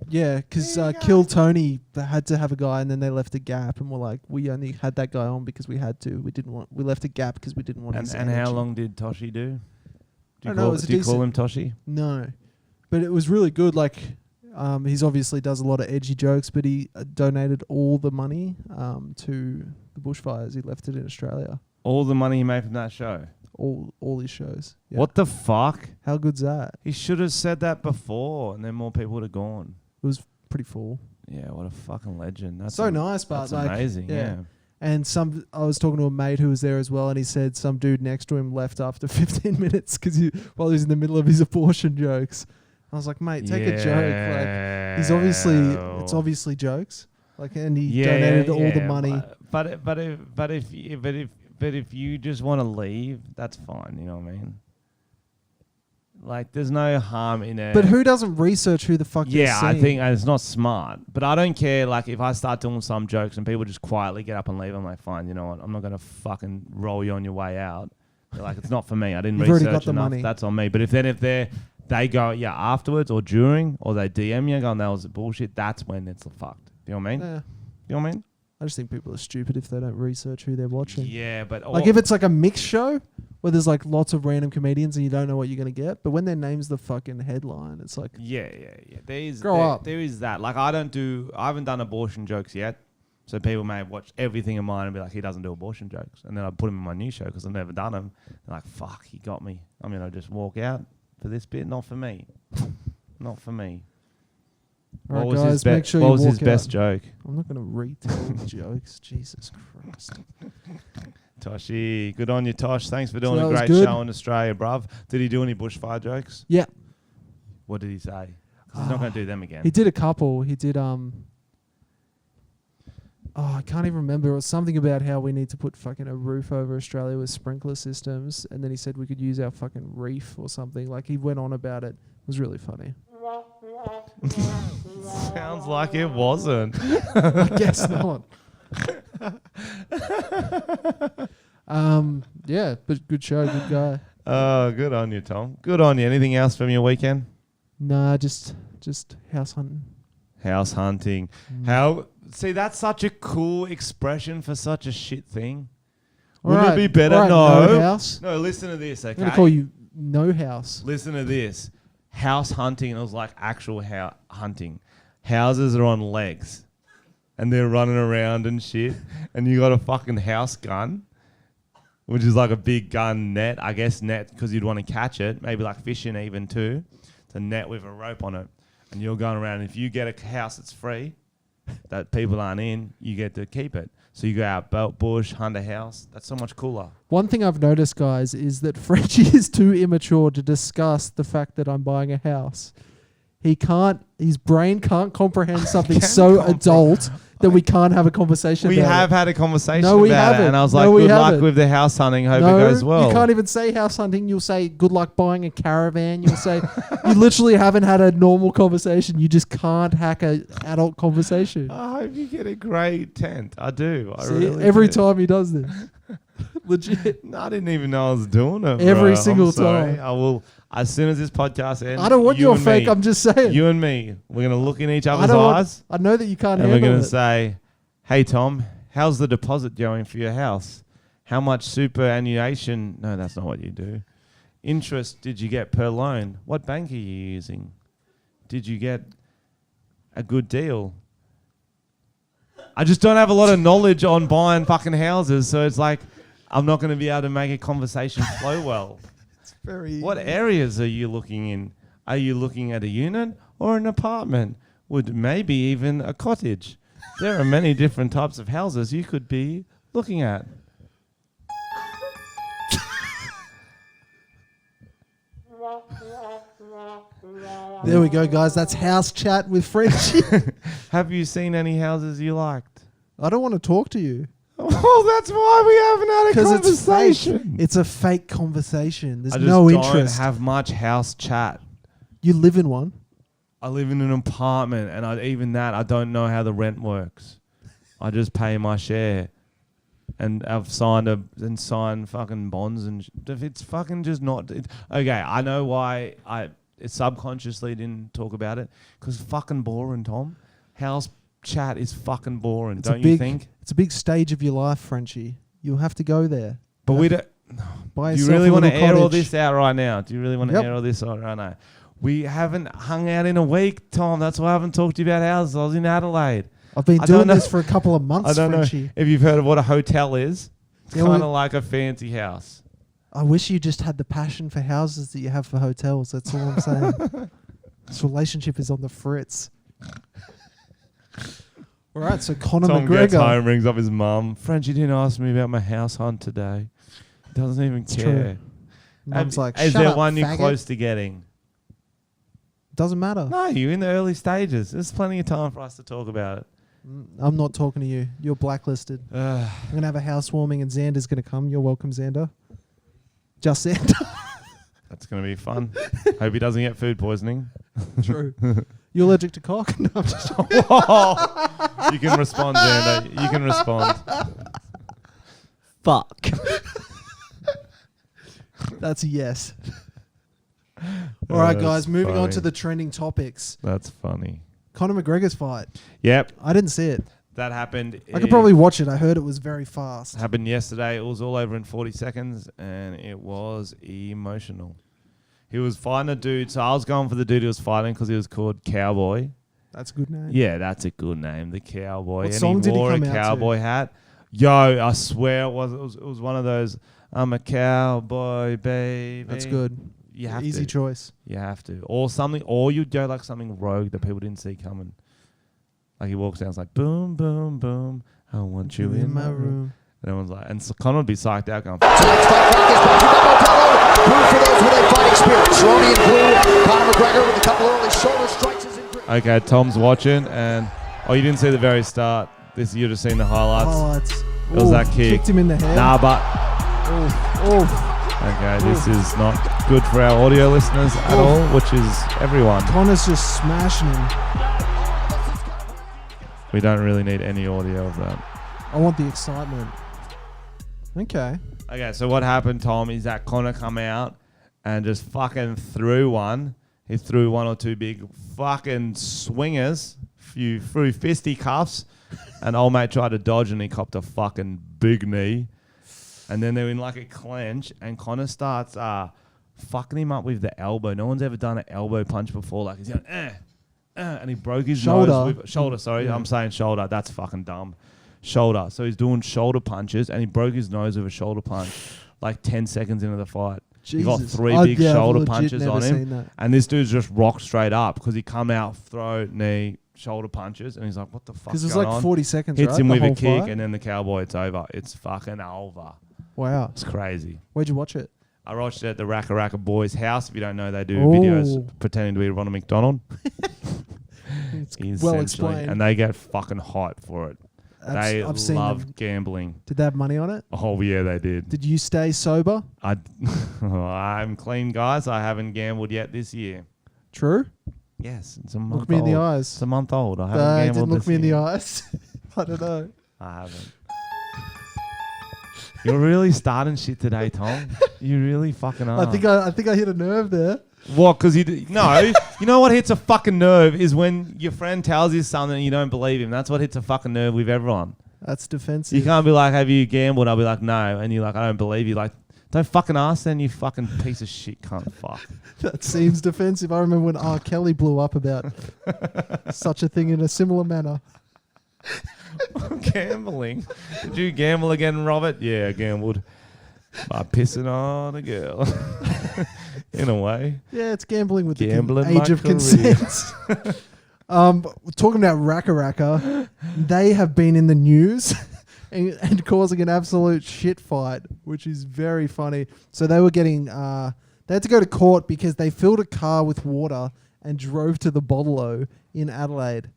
Yeah, because Kill Tony, they had to have a guy, and then they left a gap, and we're like, we only had that guy on because we had to. We left a gap because we didn't want. his And how energy. long did Toshi do? I don't know, it was a Do you call him decent- Toshi? No, but it was really good. Like, he's obviously does a lot of edgy jokes, but he donated all the money to the bushfires. He left it in Australia. All the money he made from that show. All his shows. Yeah. What the fuck? How good's that? He should have said that before, and then more people would have gone. It was pretty full. Yeah, what a fucking legend. That's So nice, but that's like, amazing. Yeah. And I was talking to a mate who was there as well, and he said some dude next to him left after 15 minutes while he was in the middle of his abortion jokes. I was like, mate, take a joke. Like, He's obviously it's obviously jokes. Like, and he donated all the money. But if you just want to leave, that's fine. You know what I mean? Like, there's no harm in it. But who doesn't research who the fuck they're I seeing? think it's not smart. But I don't care. Like, if I start doing some jokes and people just quietly get up and leave, I'm like, fine, you know what? I'm not going to fucking roll you on your way out. They're like, it's not for me. I didn't You've already research got the enough. money. That's on me. But if they go, afterwards or during, or they DM you going, that was bullshit, that's when it's fucked. You know what I mean? Yeah. You know what I mean? I just think people are stupid if they don't research who they're watching. Yeah, but... Like, if it's like a mixed show where there's like lots of random comedians and you don't know what you're going to get, but when their name's the fucking headline, it's like... Yeah. There is that. Like, I haven't done abortion jokes yet, so people may have watched everything of mine and be like, he doesn't do abortion jokes. And then I put him in my new show because I've never done them. They're like, fuck, he got me. I'm going to just walk out for this bit. Not for me. Not for me. All What right, was guys, make sure what you was walk his best out. joke? I'm not going to retell jokes. Jesus Christ. Toshi, good on you, Tosh. Thanks for So doing that a was great good. show in Australia, bruv. Did he do any bushfire jokes? Yeah. What did he say? 'Cause he's not going to do them again. He did a couple. He did... I can't even remember. It was something about how we need to put fucking a roof over Australia with sprinkler systems. And then he said we could use our fucking reef or something. Like, he went on about it. It was really funny. Sounds like it wasn't. I guess not. Yeah, but good show, good guy. Oh, good on you, Tom. Good on you. Anything else from your weekend? Nah, just house hunting. House hunting. See, that's such a cool expression for such a shit thing. Wouldn't it be better? All right, No. house. No, listen to this, okay? I'm going to call you No House. Listen to this. House hunting, and it was like actual hunting. Houses are on legs. And they're running around and shit. And you got a fucking house gun, which is like a big gun net. I guess net because you'd want to catch it. Maybe like fishing even too. It's a net with a rope on it. And you're going around. And if you get a house that's free, that people aren't in, you get to keep it. So you go out bush, hunt a house. That's so much cooler. One thing I've noticed, guys, is that Frenchy is too immature to discuss the fact that I'm buying a house. His brain can't comprehend something so adult that we can't have a conversation We about have it. had a conversation No, we about it. haven't. And I was No, like, we good luck haven't. with the house hunting. Hope No, it goes well. you can't even say house hunting. You'll say good luck buying a caravan. You'll say you literally haven't had a normal conversation. You just can't hack a adult conversation. I hope you get a great tent. I do. I See, really every do. time he does this. Legit. No, I didn't even know I was doing it. Every bro. single I'm sorry. time. I will, as soon as this podcast ends. I don't want you your and fake. me, I'm just saying. You and me, we're going to look in each I other's don't want- eyes. I know that you can't And we're handle going it. to say, hey, Tom, how's the deposit going for your house? How much superannuation? No, that's not what you do. Interest did you get per loan? What bank are you using? Did you get a good deal? I just don't have a lot of knowledge on buying fucking houses, so it's like I'm not going to be able to make a conversation flow well. Very What areas are you looking in? Are you looking at a unit or an apartment? Would maybe even a cottage? There are many different types of houses you could be looking at. There we go, guys. That's house chat with Frenchy. Have you seen any houses you liked? I don't want to talk to you Oh, that's why we haven't had a because it's fake. conversation. It's a fake conversation. There's I just no don't interest. have much house chat. You live in one. I live in an apartment, and even that, I don't know how the rent works. I just pay my share, and I've signed fucking bonds, and if it's fucking just not. Okay, I know why I subconsciously didn't talk about it because fucking boring, Tom. House chat is fucking boring, don't you think? It's a big stage of your life, Frenchy. You'll have to go there. But we don't. Buy Do you yourself really a want to little air all cottage. this out right now? Do you really want to Yep. air all this out right now? We haven't hung out in a week, Tom. That's why I haven't talked to you about houses. I was in Adelaide. I've been I doing don't know- this for a couple of months, I don't Frenchy. know if you've heard of what a hotel is. It's Yeah, kind we- of like a fancy house. I wish you just had the passion for houses that you have for hotels. That's all I'm saying. This relationship is on the fritz. All right, so Conor Tom gets McGregor. home, rings up his mum. Frenchie didn't ask me about my house hunt today. He doesn't even It's care. Mum's like, Is shut there up, one you're faggot. close to getting? Doesn't matter. No, you're in the early stages. There's plenty of time for us to talk about it. I'm not talking to you. You're blacklisted. I'm going to have a housewarming and Xander's going to come. You're welcome, Xander. Just Xander. That's going to be fun. Hope he doesn't get food poisoning. True. You allergic to cock? No, I'm just You can respond, Xander. You can respond. Fuck. That's a yes. All right, guys, That's moving on funny. to the trending topics. That's funny. Conor McGregor's fight. Yep, I didn't see it. that happened. I could probably watch it. I heard it was very fast. Happened yesterday. It was all over in 40 seconds, and it was emotional. He was fighting a dude. So I was going for the dude he was fighting because he was called Cowboy. That's a good name. Yeah, that's a good name, the Cowboy. What And song did he wore come a out to? cowboy hat. Yo, I swear it was one of those. I'm a cowboy, baby. That's good. You have Easy to. choice. You have to, or something, or you'd go like something rogue that people didn't see coming. Like he walks down, it's like boom, boom, boom. I want you in my room. And everyone's like, and so Conor would be psyched out, going. Tonight's fight is brought to you by Blue for those with a fighting spirit. Cerrone in blue, Conor McGregor with a couple early shoulder strikes is in green. Okay, Tom's watching, and you didn't see the very start. You've just seen the highlights. Highlights. It was that kick. Kicked him in the head. Nah, but Oof. okay, this is not good for our audio listeners at all, which is everyone. Connor's just smashing him. We don't really need any audio of that. I want the excitement. Okay. Okay, so what happened, Tom, is that Conor come out and just fucking threw one. He threw one or two big fucking swingers, threw fisticuffs, and old mate tried to dodge and he copped a fucking big knee. And then they're in like a clench, and Conor starts fucking him up with the elbow. No one's ever done an elbow punch before. Like he's going, and he broke his nose with shoulder. Sorry, Yeah. I'm saying shoulder. That's fucking dumb. Shoulder. So he's doing shoulder punches, and he broke his nose with a shoulder punch, like 10 seconds into the fight. Jesus. He got three I've big shoulder legit punches never on seen him, that. and this dude's just rocked straight up because he come out, throw, knee, shoulder punches, and he's like, "What the fuck?" Because it's going like on? 40 seconds, Hits right? him The with a whole kick, fight? and then the cowboy. It's over. It's fucking over. Wow. It's crazy. Where'd you watch it? I watched it at the Racka Racka Boys' house. If you don't know, they do Oh. videos pretending to be Ronald McDonald. It's well Essentially. explained. And they get fucking hype for it. They I've seen love them. gambling. Did they have money on it? Oh, yeah, they did. Did you stay sober? I'm clean, guys. I haven't gambled yet this year. True. Yes, it's a month Look me in old. the eyes. It's a month old. I haven't They gambled didn't look this me in the year. eyes. I don't know. I haven't. You're really starting shit today, Tom. You really fucking are. I think I hit a nerve there. What? Because no. You know what hits a fucking nerve is when your friend tells you something and you don't believe him. That's what hits a fucking nerve with everyone. That's defensive. You can't be like, "Have you gambled?" I'll be like, "No," and you're like, "I don't believe you." Like, don't fucking ask then, you fucking piece of shit cunt. Fuck. That seems defensive. I remember when R. Kelly blew up about such a thing in a similar manner. Gambling. Did you gamble again, Robert? Yeah, I gambled by pissing on a girl. In a way. Yeah, it's gambling with Gambling the my age of career. consent. Talking about Racka Racka, they have been in the news and causing an absolute shit fight, which is very funny. So they were getting, they had to go to court because they filled a car with water and drove to the Bottle-O in Adelaide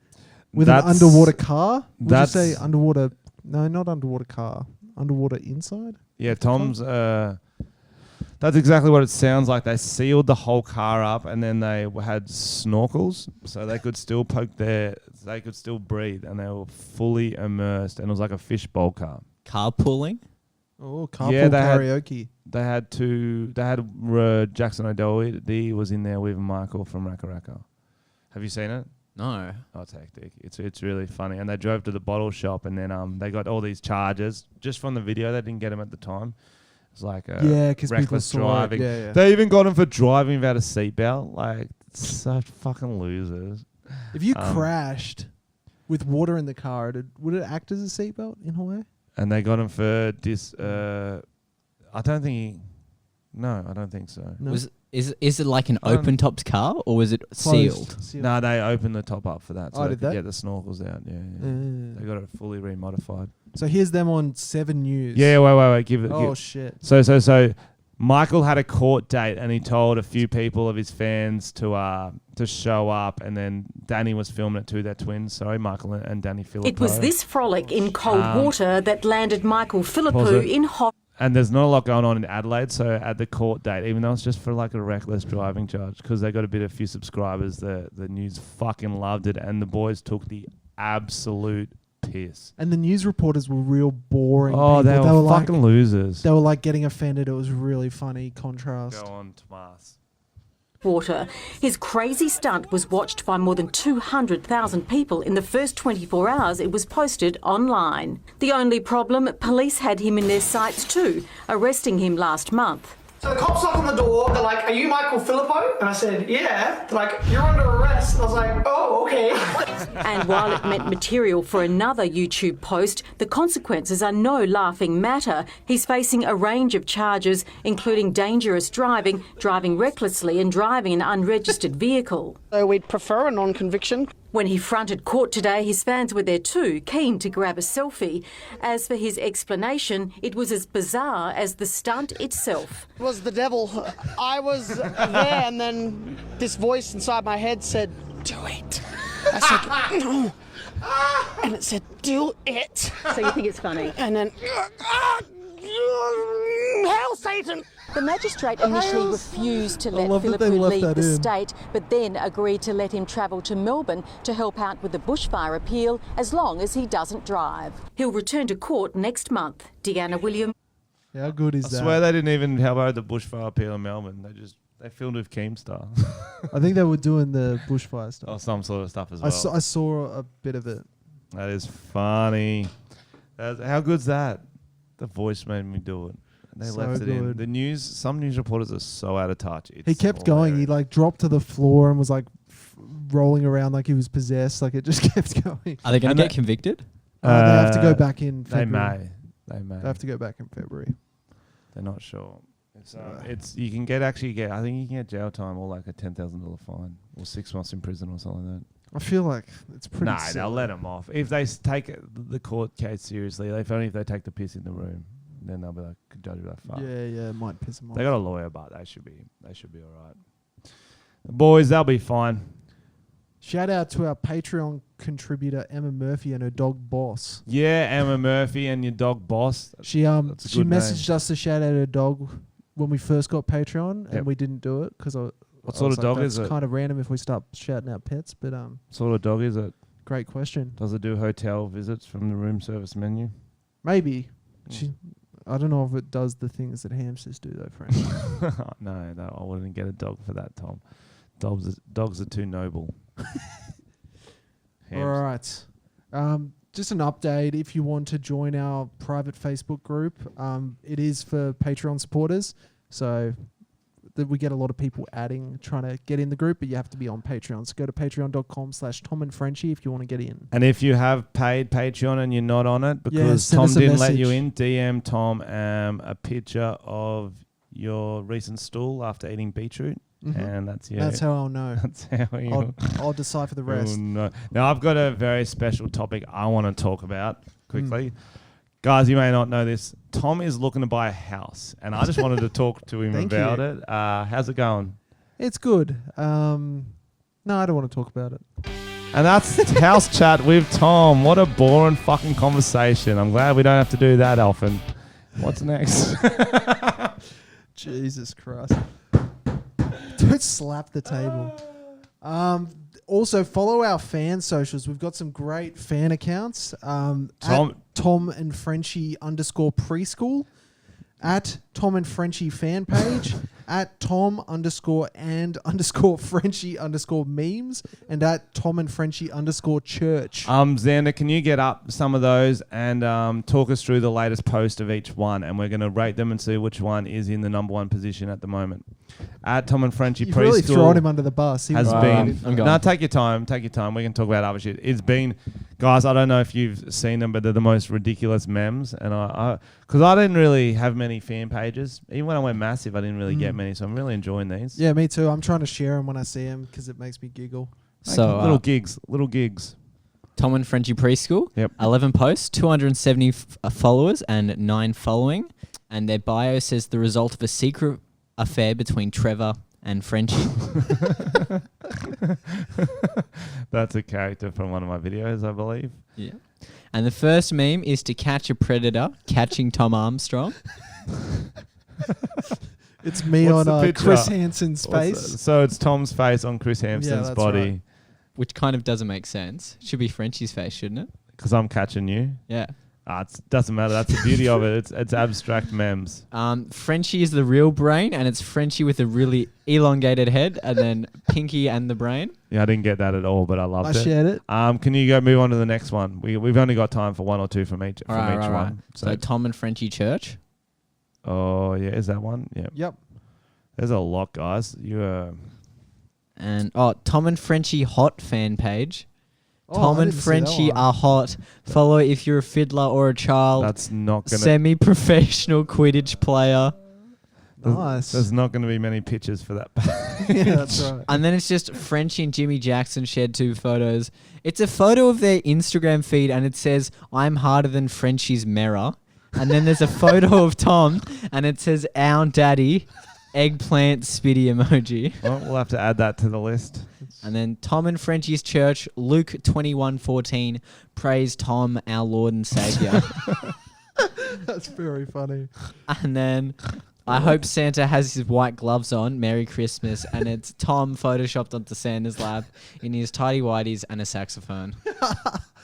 with an underwater car. Would you say underwater? No, not underwater car. Underwater inside? Yeah, Tom's. That's exactly what it sounds like. They sealed the whole car up, and then they had snorkels, so they could still they could still breathe, and they were fully immersed, and it was like a fishbowl car. Carpooling? Oh, carpool Yeah, they had- karaoke. They had Jackson O'Doherty was in there with Michael from Racka Racka. Have you seen it? No. Oh, it's hectic. It's really funny. And they drove to the bottle shop, and then they got all these charges just from the video. They didn't get them at the time. It's like Because people reckless saw driving. it. Yeah. They even got him for driving without a seatbelt. Like, such fucking losers. If you crashed with water in the car, would it act as a seatbelt in a way? And they got him for this. I don't think I don't think so. No. Is it like an open topped car or was it sealed? No, they opened the top up for that. So Oh, they did could they? get the snorkels out. Yeah. They got it fully remodified. So here's them on 7 News. Yeah, wait. Give it. Oh shit. So Michael had a court date and he told a few people of his fans to show up, and then Danny was filming it too. They're twins. Sorry, Michael and Danny Philippou. It was this frolic in cold water that landed Michael Philippou in hot. And there's not a lot going on in Adelaide, so at the court date, even though it's just for like a reckless driving charge, because they got a few subscribers, the news fucking loved it, and the boys took the absolute piss. And the news reporters were real boring. Oh, people. they were fucking losers. They were like getting offended. It was really funny contrast. Go on, Tomas. Water. His crazy stunt was watched by more than 200,000 people in the first 24 hours it was posted online. The only problem, police had him in their sights too, arresting him last month. So the cops knock on the door, they're like, "Are you Michael Philippou?" And I said, "Yeah." They're like, "You're under arrest." And I was like, "Oh, okay." And while it meant material for another YouTube post, the consequences are no laughing matter. He's facing a range of charges, including dangerous driving, driving recklessly and driving an unregistered vehicle. So we'd prefer a non-conviction. When he fronted court today, his fans were there too, keen to grab a selfie. As for his explanation, it was as bizarre as the stunt itself. It was the devil. I was there, and then this voice inside my head said, "Do it." I said, "No." And it said, "Do it." So you think it's funny? And then, "Hell, Satan!" The magistrate initially refused to let love that they Philippou left leave that the in. state, but then agreed to let him travel to Melbourne to help out with the bushfire appeal as long as he doesn't drive. He'll return to court next month. Deanna Williams. How good is I that? swear they didn't even help out the bushfire appeal in Melbourne. They filmed with Keemstar. I think they were doing the bushfire stuff. Or some sort of stuff as well. I saw a bit of it. That is funny. How good's that? The voice made me do it. They So left it in. good. The news, some news reporters are so out of touch. He kept going. He like dropped to the floor and was like rolling around like he was possessed. Like it just kept going. Are they going And to get they- convicted? They have to go back in They February. may. They have to go back in February. They're not sure. You can get I think you can get jail time or like a $10,000 fine or 6 months in prison or something like that. I feel like it's pretty. Nah, silly. they'll let them off if they take the court case seriously. If only if they take the piss in the room, then they'll be like, could judge it like fuck. Yeah, it might piss them off. They got a lawyer, but they should be all right. The boys, they'll be fine. Shout out to our Patreon contributor Emma Murphy and her dog Boss. Yeah, Emma Murphy and your dog Boss. She That's a she good messaged us to shout out her dog when we first got Patreon, Yep. and we didn't do it because What sort of dog is It's it? kind of random if we start shouting out pets, but Sort of dog is it? great question. Does it do hotel visits from the room service menu? Maybe I don't know if it does the things that hamsters do though, Frank. No, I wouldn't get a dog for that, Tom. Dogs are too noble. All right. Just an update. If you want to join our private Facebook group, it is for Patreon supporters. So we get a lot of people trying to get in the group, but you have to be on Patreon. So go to patreon.com/Tom and Frenchy if you want to get in. And if you have paid Patreon and you're not on it because send Tom us a didn't let you message. in, DM Tom a picture of your recent stool after eating beetroot. Mhm. And that's you. That's how I'll know. That's how you. I'll decipher the rest. Oh, no. Now, I've got a very special topic I want to talk about quickly. Guys, you may not know this. Tom is looking to buy a house, and I just wanted to talk to him Thank about you. it. How's it going? It's good. No, I don't want to talk about it. And that's House Chat with Tom. What a boring fucking conversation. I'm glad we don't have to do that often. What's next? Jesus Christ. Don't slap the table. Also, follow our fan socials. We've got some great fan accounts. At Tom and Frenchy _preschool. At Tom and Frenchy fan page. At Tom _Frenchy _memes. And at Tom and Frenchy _church. Xander, can you get up some of those and talk us through the latest post of each one? And we're going to rate them and see which one is in the number one position at the moment. At Tom and Frenchy You've Preschool really thrown him under the bus. He has was been... I'm going. No, take your time. Take your time. We can talk about other shit. It's been... Guys, I don't know if you've seen them, but they're the most ridiculous memes. And because I didn't really have many fan pages. Even when I went massive, I didn't really get many. So I'm really enjoying these. Yeah, me too. I'm trying to share them when I see them because it makes me giggle. So Little gigs. Tom and Frenchy Preschool. Yep. 11 posts, 270 followers, and 9 following. And their bio says the result of a secret affair between Trevor and Frenchy. That's a character from one of my videos, I believe. Yeah. And the first meme is to catch a predator, catching Tom Armstrong. It's me What's the on picture? Chris Hansen's What's face. that? So it's Tom's face on Chris Hampson's that's body. right. Which kind of doesn't make sense. Should be Frenchy's face, shouldn't it? Because I'm catching you. Yeah. It doesn't matter. That's the beauty of it. It's abstract memes. Frenchy is the real brain, and it's Frenchy with a really elongated head, and then Pinky and the brain. Yeah, I didn't get that at all, but I loved I it. shared it. Can you go move on to the next one? We've only got time for one or two from each Right. one. So Tom and Frenchy Church. Oh yeah, is that one? Yeah. Yep. There's a lot, guys. And Tom and Frenchy hot fan page. Oh, Tom I and didn't see that Frenchy one. are hot. Follow if you're a fiddler or a child. That's not gonna. Semi-professional Quidditch player. Nice. There's not going to be many pictures for that. Yeah, that's right. And then it's just Frenchy and Jimmy Jackson shared 2 photos. It's a photo of their Instagram feed, and it says, "I'm harder than Frenchy's mirror." And then there's a photo of Tom, and it says, "Our daddy," eggplant spitty emoji. Well, we'll have to add that to the list. And then Tom and Frenchy's church, Luke 21:14, praise Tom, our Lord and Savior. That's very funny. And then I hope Santa has his white gloves on. Merry Christmas. And it's Tom photoshopped onto Santa's lap in his tidy whities and a saxophone.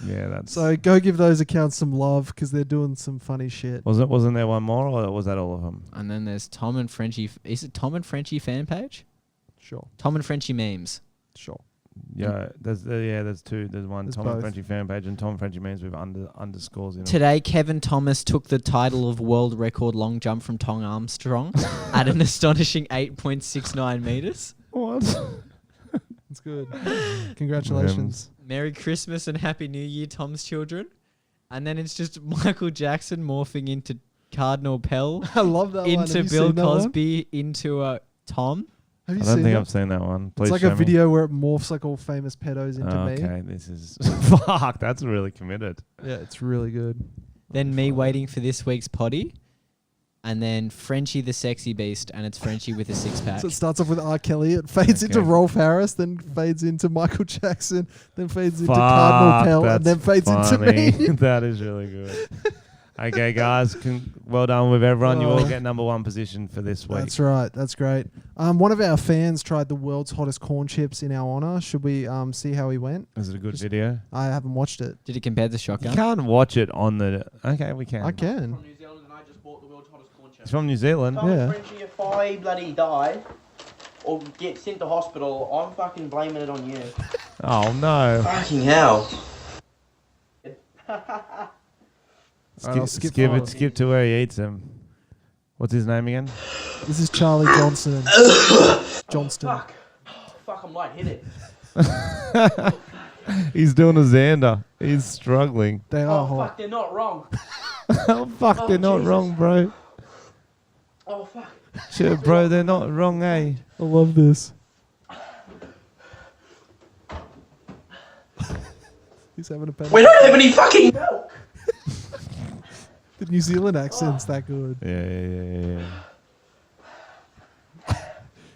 Yeah, that's. So go give those accounts some love because they're doing some funny shit. Wasn't there one more, or was that all of them? And then there's Tom and Frenchy. Is it Tom and Frenchy fan page? Sure. Tom and Frenchy memes. Sure. Yeah, there's two. There's one There's Tom and both. Frenchy fan page and Tom and Frenchy memes with underscores in it. Today, Kevin Thomas took the title of world record long jump from Tom Armstrong at an astonishing 8.69 meters. What? That's good. Congratulations. Merry Christmas and Happy New Year, Tom's children. And then it's just Michael Jackson morphing into Cardinal Pell, I love that one. Have into you Bill seen that one? Cosby, into Tom. Have you I don't seen think that? I've seen that one. Please It's like show a me. video where it morphs like all famous pedos into me. Okay, this is fuck. That's really committed. Yeah, it's really good. Then me waiting for this week's potty. And then Frenchy the sexy beast, and it's Frenchy with a six-pack. So it starts off with R. Kelly, it fades into Okay. Rolf Harris, then fades into Michael Jackson, then fades into Fuck, Cardinal Pell, and then that's fades into funny. me. That is really good. Okay, guys, well done with everyone. You all Oh. get number 1 position for this week. That's right. That's great. One of our fans tried the world's hottest corn chips in our honor. Should we see how he went? Is it a good Just- video? I haven't watched it. Did he compare the You shotgun? can't watch it on the. Okay, we can. I can. From New Zealand, and I just bought the world's hottest corn It's chip. from New Zealand. Tom Yeah. and Frenchy, if I bloody die or get sent to hospital, I'm fucking blaming it on you. Oh no! Fucking hell. Alright, I'll skip skip forward. it. Skip to where he eats them. What's his name again? This is Charlie Johnson. Johnston. Fuck. Fuck, I'm lightheaded. He's doing a Xander. He's struggling. They are Oh, hot. fuck, they're not wrong. Oh fuck! Oh, they're not Jesus. wrong, bro. Oh, fuck. Shit, bro, they're not wrong, eh? I love this. He's having a panic. We don't have any fucking milk. The New Zealand accent's that good. Yeah.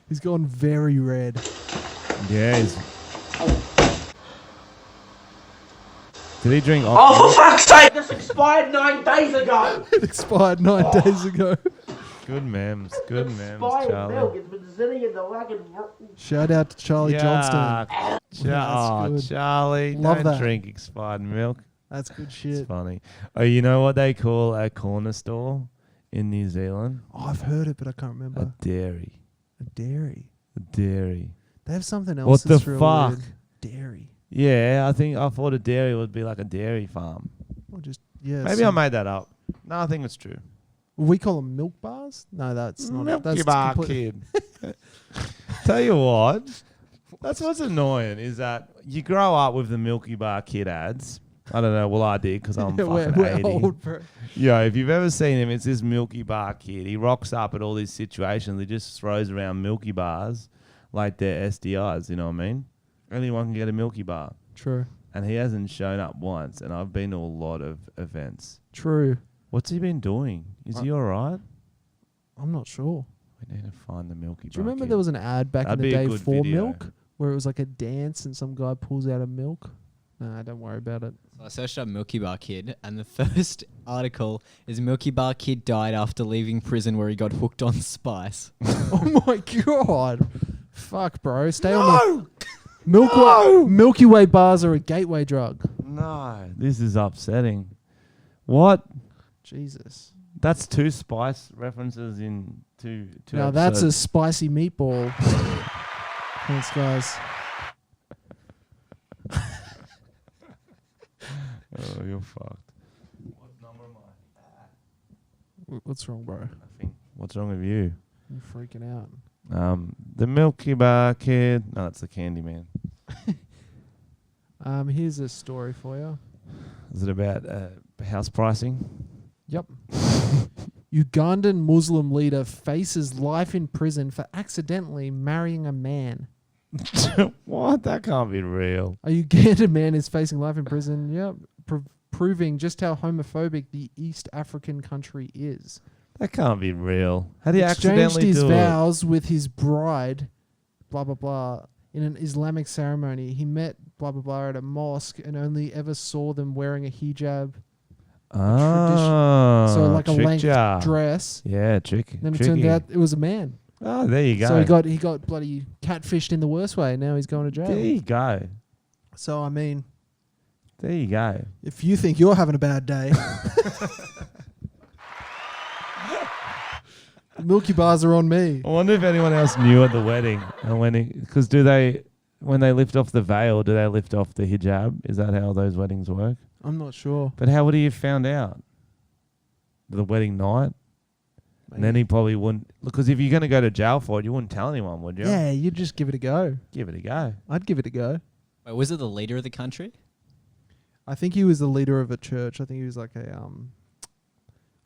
He's gone very red. Yeah, he's. Did he drink? Oh, for fuck's sake, this expired 9 days ago. It expired 9 days ago. Good memes. Good memes, Expired milk. Charlie. It's been sitting in the fucking... Shout out to Charlie Johnston. That's That's good. Charlie, Love don't that. drink expired milk. That's good It's shit. funny. Oh, you know what they call a corner store in New Zealand? Oh, I've heard it, but I can't A remember. dairy. A dairy. A dairy. They have something else What that's the real fuck? weird. Dairy. Yeah, I thought a dairy would be like a dairy farm. Or just, yeah. Maybe I made that up. No, I think it's true. We call them milk bars? No, that's not it. Milky That's bar complete- kid. Tell you what, that's what's annoying is that you grow up with the Milky Bar Kid ads. I don't know. Well, I did because I'm Yeah, fucking we're 80. old, bro. Yeah, if you've ever seen him, it's this Milky Bar Kid. He rocks up at all these situations. He just throws around Milky Bars like they're SDIs, you know what I mean? Anyone can get a Milky Bar. True. And he hasn't shown up once, and I've been to a lot of events. True. What's he been doing? Is he all right? I'm not sure. We need to find the Milky Bar. Do you remember Kid. there was an ad back That'd in the be a day good for video. milk where it was like a dance and some guy pulls out a milk? Nah, don't worry about it. So I searched up Milky Bar Kid, and the first article is Milky Bar Kid died after leaving prison where he got hooked on spice. Oh my god. Fuck, bro. Stay on the Milky Way bars are a gateway drug. No, this is upsetting. What? Jesus. That's 2 spice references in two Now that's a episodes. spicy meatball. Thanks, guys. Oh, you're fucked. What number am I? What's wrong, bro? Nothing. What's wrong with you? I'm freaking out. The Milky Bar Kid. No, it's the Candy Man. Here's a story for you. Is it about house pricing? Yep. Ugandan Muslim leader faces life in prison for accidentally marrying a man. What? That can't be real. A Ugandan man is facing life in prison. Yep. Proving just how homophobic the East African country is. That can't be real. How do you Exchanged accidentally his do vows with his bride, blah, blah, blah, in an Islamic ceremony. He met, blah, blah, blah, at a mosque and only ever saw them wearing a hijab. it? Oh, So like a tricked length ya. dress. Yeah, tricky. Then it tricky. turned out it was a man. Oh, there you go. So he got bloody catfished in the worst way. Now he's going to jail. There you go. So I mean, There you go. if you think you're having a bad day, the Milky Bars are on me. I wonder if anyone else knew at the wedding, and when they lift off the veil, do they lift off the hijab? Is that how those weddings work? I'm not sure. But how would he have found out? The wedding night, and then he probably wouldn't. Because if you're going to go to jail for it, you wouldn't tell anyone, would you? Yeah, you'd just give it a go. Give it a go. I'd give it a go. Wait, was it the leader of the country? I think he was the leader of a church. I think he was like a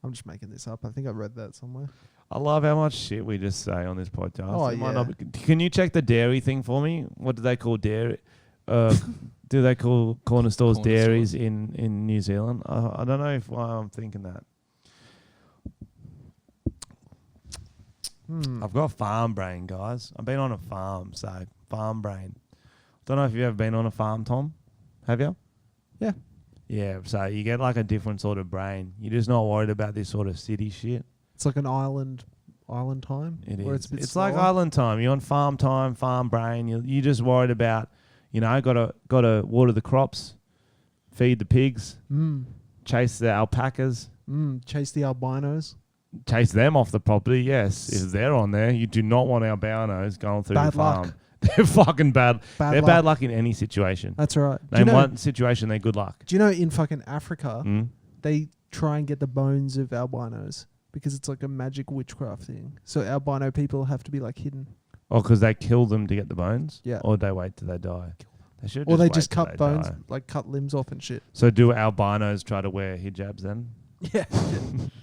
I'm just making this up. I think I read that somewhere. I love how much shit we just say on this podcast. Oh, It might yeah. not be- can you check the dairy thing for me? What do they call dairy? Do they call corner stores Corner dairies stores. in New Zealand? I don't know why I'm thinking that. I've got farm brain, guys. I've been on a farm, so farm brain. Don't know if you've ever been on a farm, Tom. Have you? Yeah. Yeah, so you get like a different sort of brain. You're just not worried about this sort of city shit. It's like an island time. It where is. It's, a bit It's like slower. island time. You're on farm time, farm brain. You just worried about, gotta water the crops, feed the pigs, chase the alpacas, Chase the albinos. chase them off the property. Yes, if they're on there, you do not want albinos going through Bad the farm. luck. They're fucking bad. Bad They're luck. bad luck in any situation. That's right. Name one situation they're good luck. Do you know in fucking Africa, Mm? they try and get the bones of albinos because it's like a magic witchcraft thing. So albino people have to be like hidden. Oh, because they kill them to get the bones? Yeah. Or they wait till they die? They should Or they wait just till cut they bones, die. like cut limbs off and shit. So do albinos try to wear hijabs then? Yeah.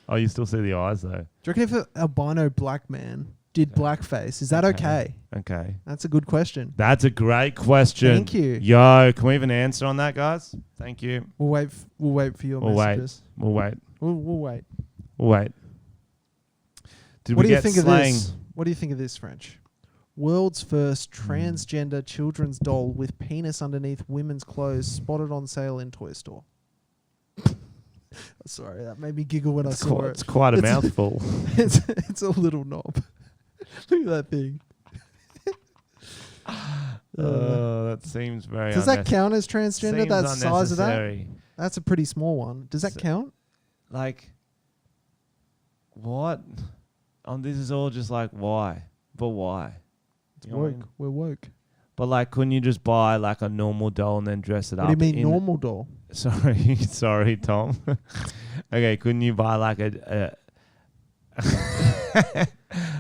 Oh, you still see the eyes though. Do you reckon if an albino black man did blackface, is that okay? Okay. That's a good question. That's a great question. Thank you. Yo, can we have an answer on that, guys? Thank you. We'll wait for your We'll wait. messages. We'll wait. We'll wait. We'll wait. Did What we do you get think slang? of this? What do you think of this, French? World's first transgender children's doll with penis underneath women's clothes spotted on sale in toy store. Sorry, that made me giggle when I saw It's it. quite a It's- mouthful. It's a little knob. Look at that thing. That seems very. Does that count as transgender? Seems That size of that? unnecessary. That's a pretty small one. Does that So- count? Like, what? This is all just like why, but why? It's You know what I woke. mean? We're woke. But like, couldn't you just buy like a normal doll and then dress it What up? do you mean in- normal doll? Sorry, Tom. Okay, couldn't you buy like a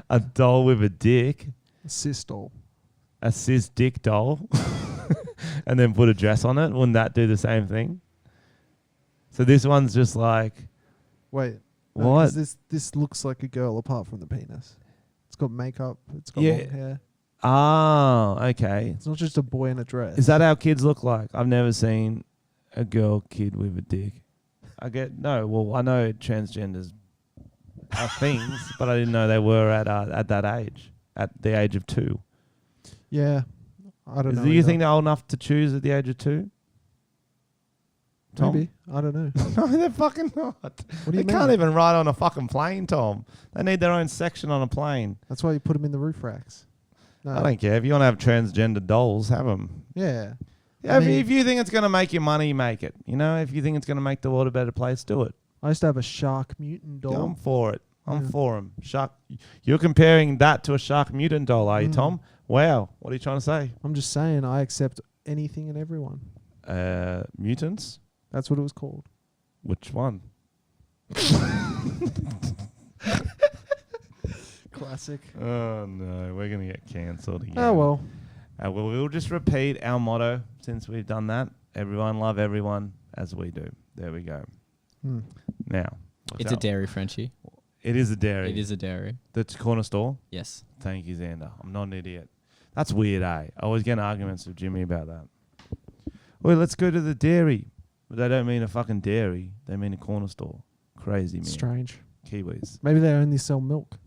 a doll with a dick, A cis doll. a cis dick doll, and then put a dress on it? Wouldn't that do the same thing? So this one's just like, Wait. What? 'cause this looks like a girl apart from the penis. It's got makeup. It's got Yeah. long hair. oh, okay. It's not just a boy in a dress. Is that how kids look like? I've never seen a girl kid with a dick. I know transgenders things, but I didn't know they were at that age, at the age of 2. Yeah. I don't know. Do you either. think they're old enough to choose at the age of 2? Tom? Maybe. I don't know. No, they're fucking not. What do you They mean? can't even ride on a fucking plane, Tom. They need their own section on a plane. That's why you put them in the roof racks. No. I don't care. If you want to have transgender dolls, have them. Yeah. Yeah, I mean- if you think it's going to make you money, make it. You know, if you think it's going to make the world a better place, do it. I used to have a shark mutant doll. I'm for it. I'm Yeah. for him. Shark. You're comparing that to a shark mutant doll, are you, Mm. Tom? Wow. What are you trying to say? I'm just saying I accept anything and everyone. Mutants? That's what it was called. Which one? Classic. Oh, no. We're going to get cancelled again. Oh, well. Well, we'll just repeat our motto since we've done that. Everyone love everyone as we do. There we go. Hmm. Now. It's a dairy, Frenchy. It is a dairy. It is a dairy. The corner store? Yes. Thank you, Xander. I'm not an idiot. That's weird, eh? I always get in arguments with Jimmy about that. Well, let's go to the dairy. But they don't mean a fucking dairy. They mean a corner store. Crazy, man. Strange. Kiwis. Maybe they only sell milk.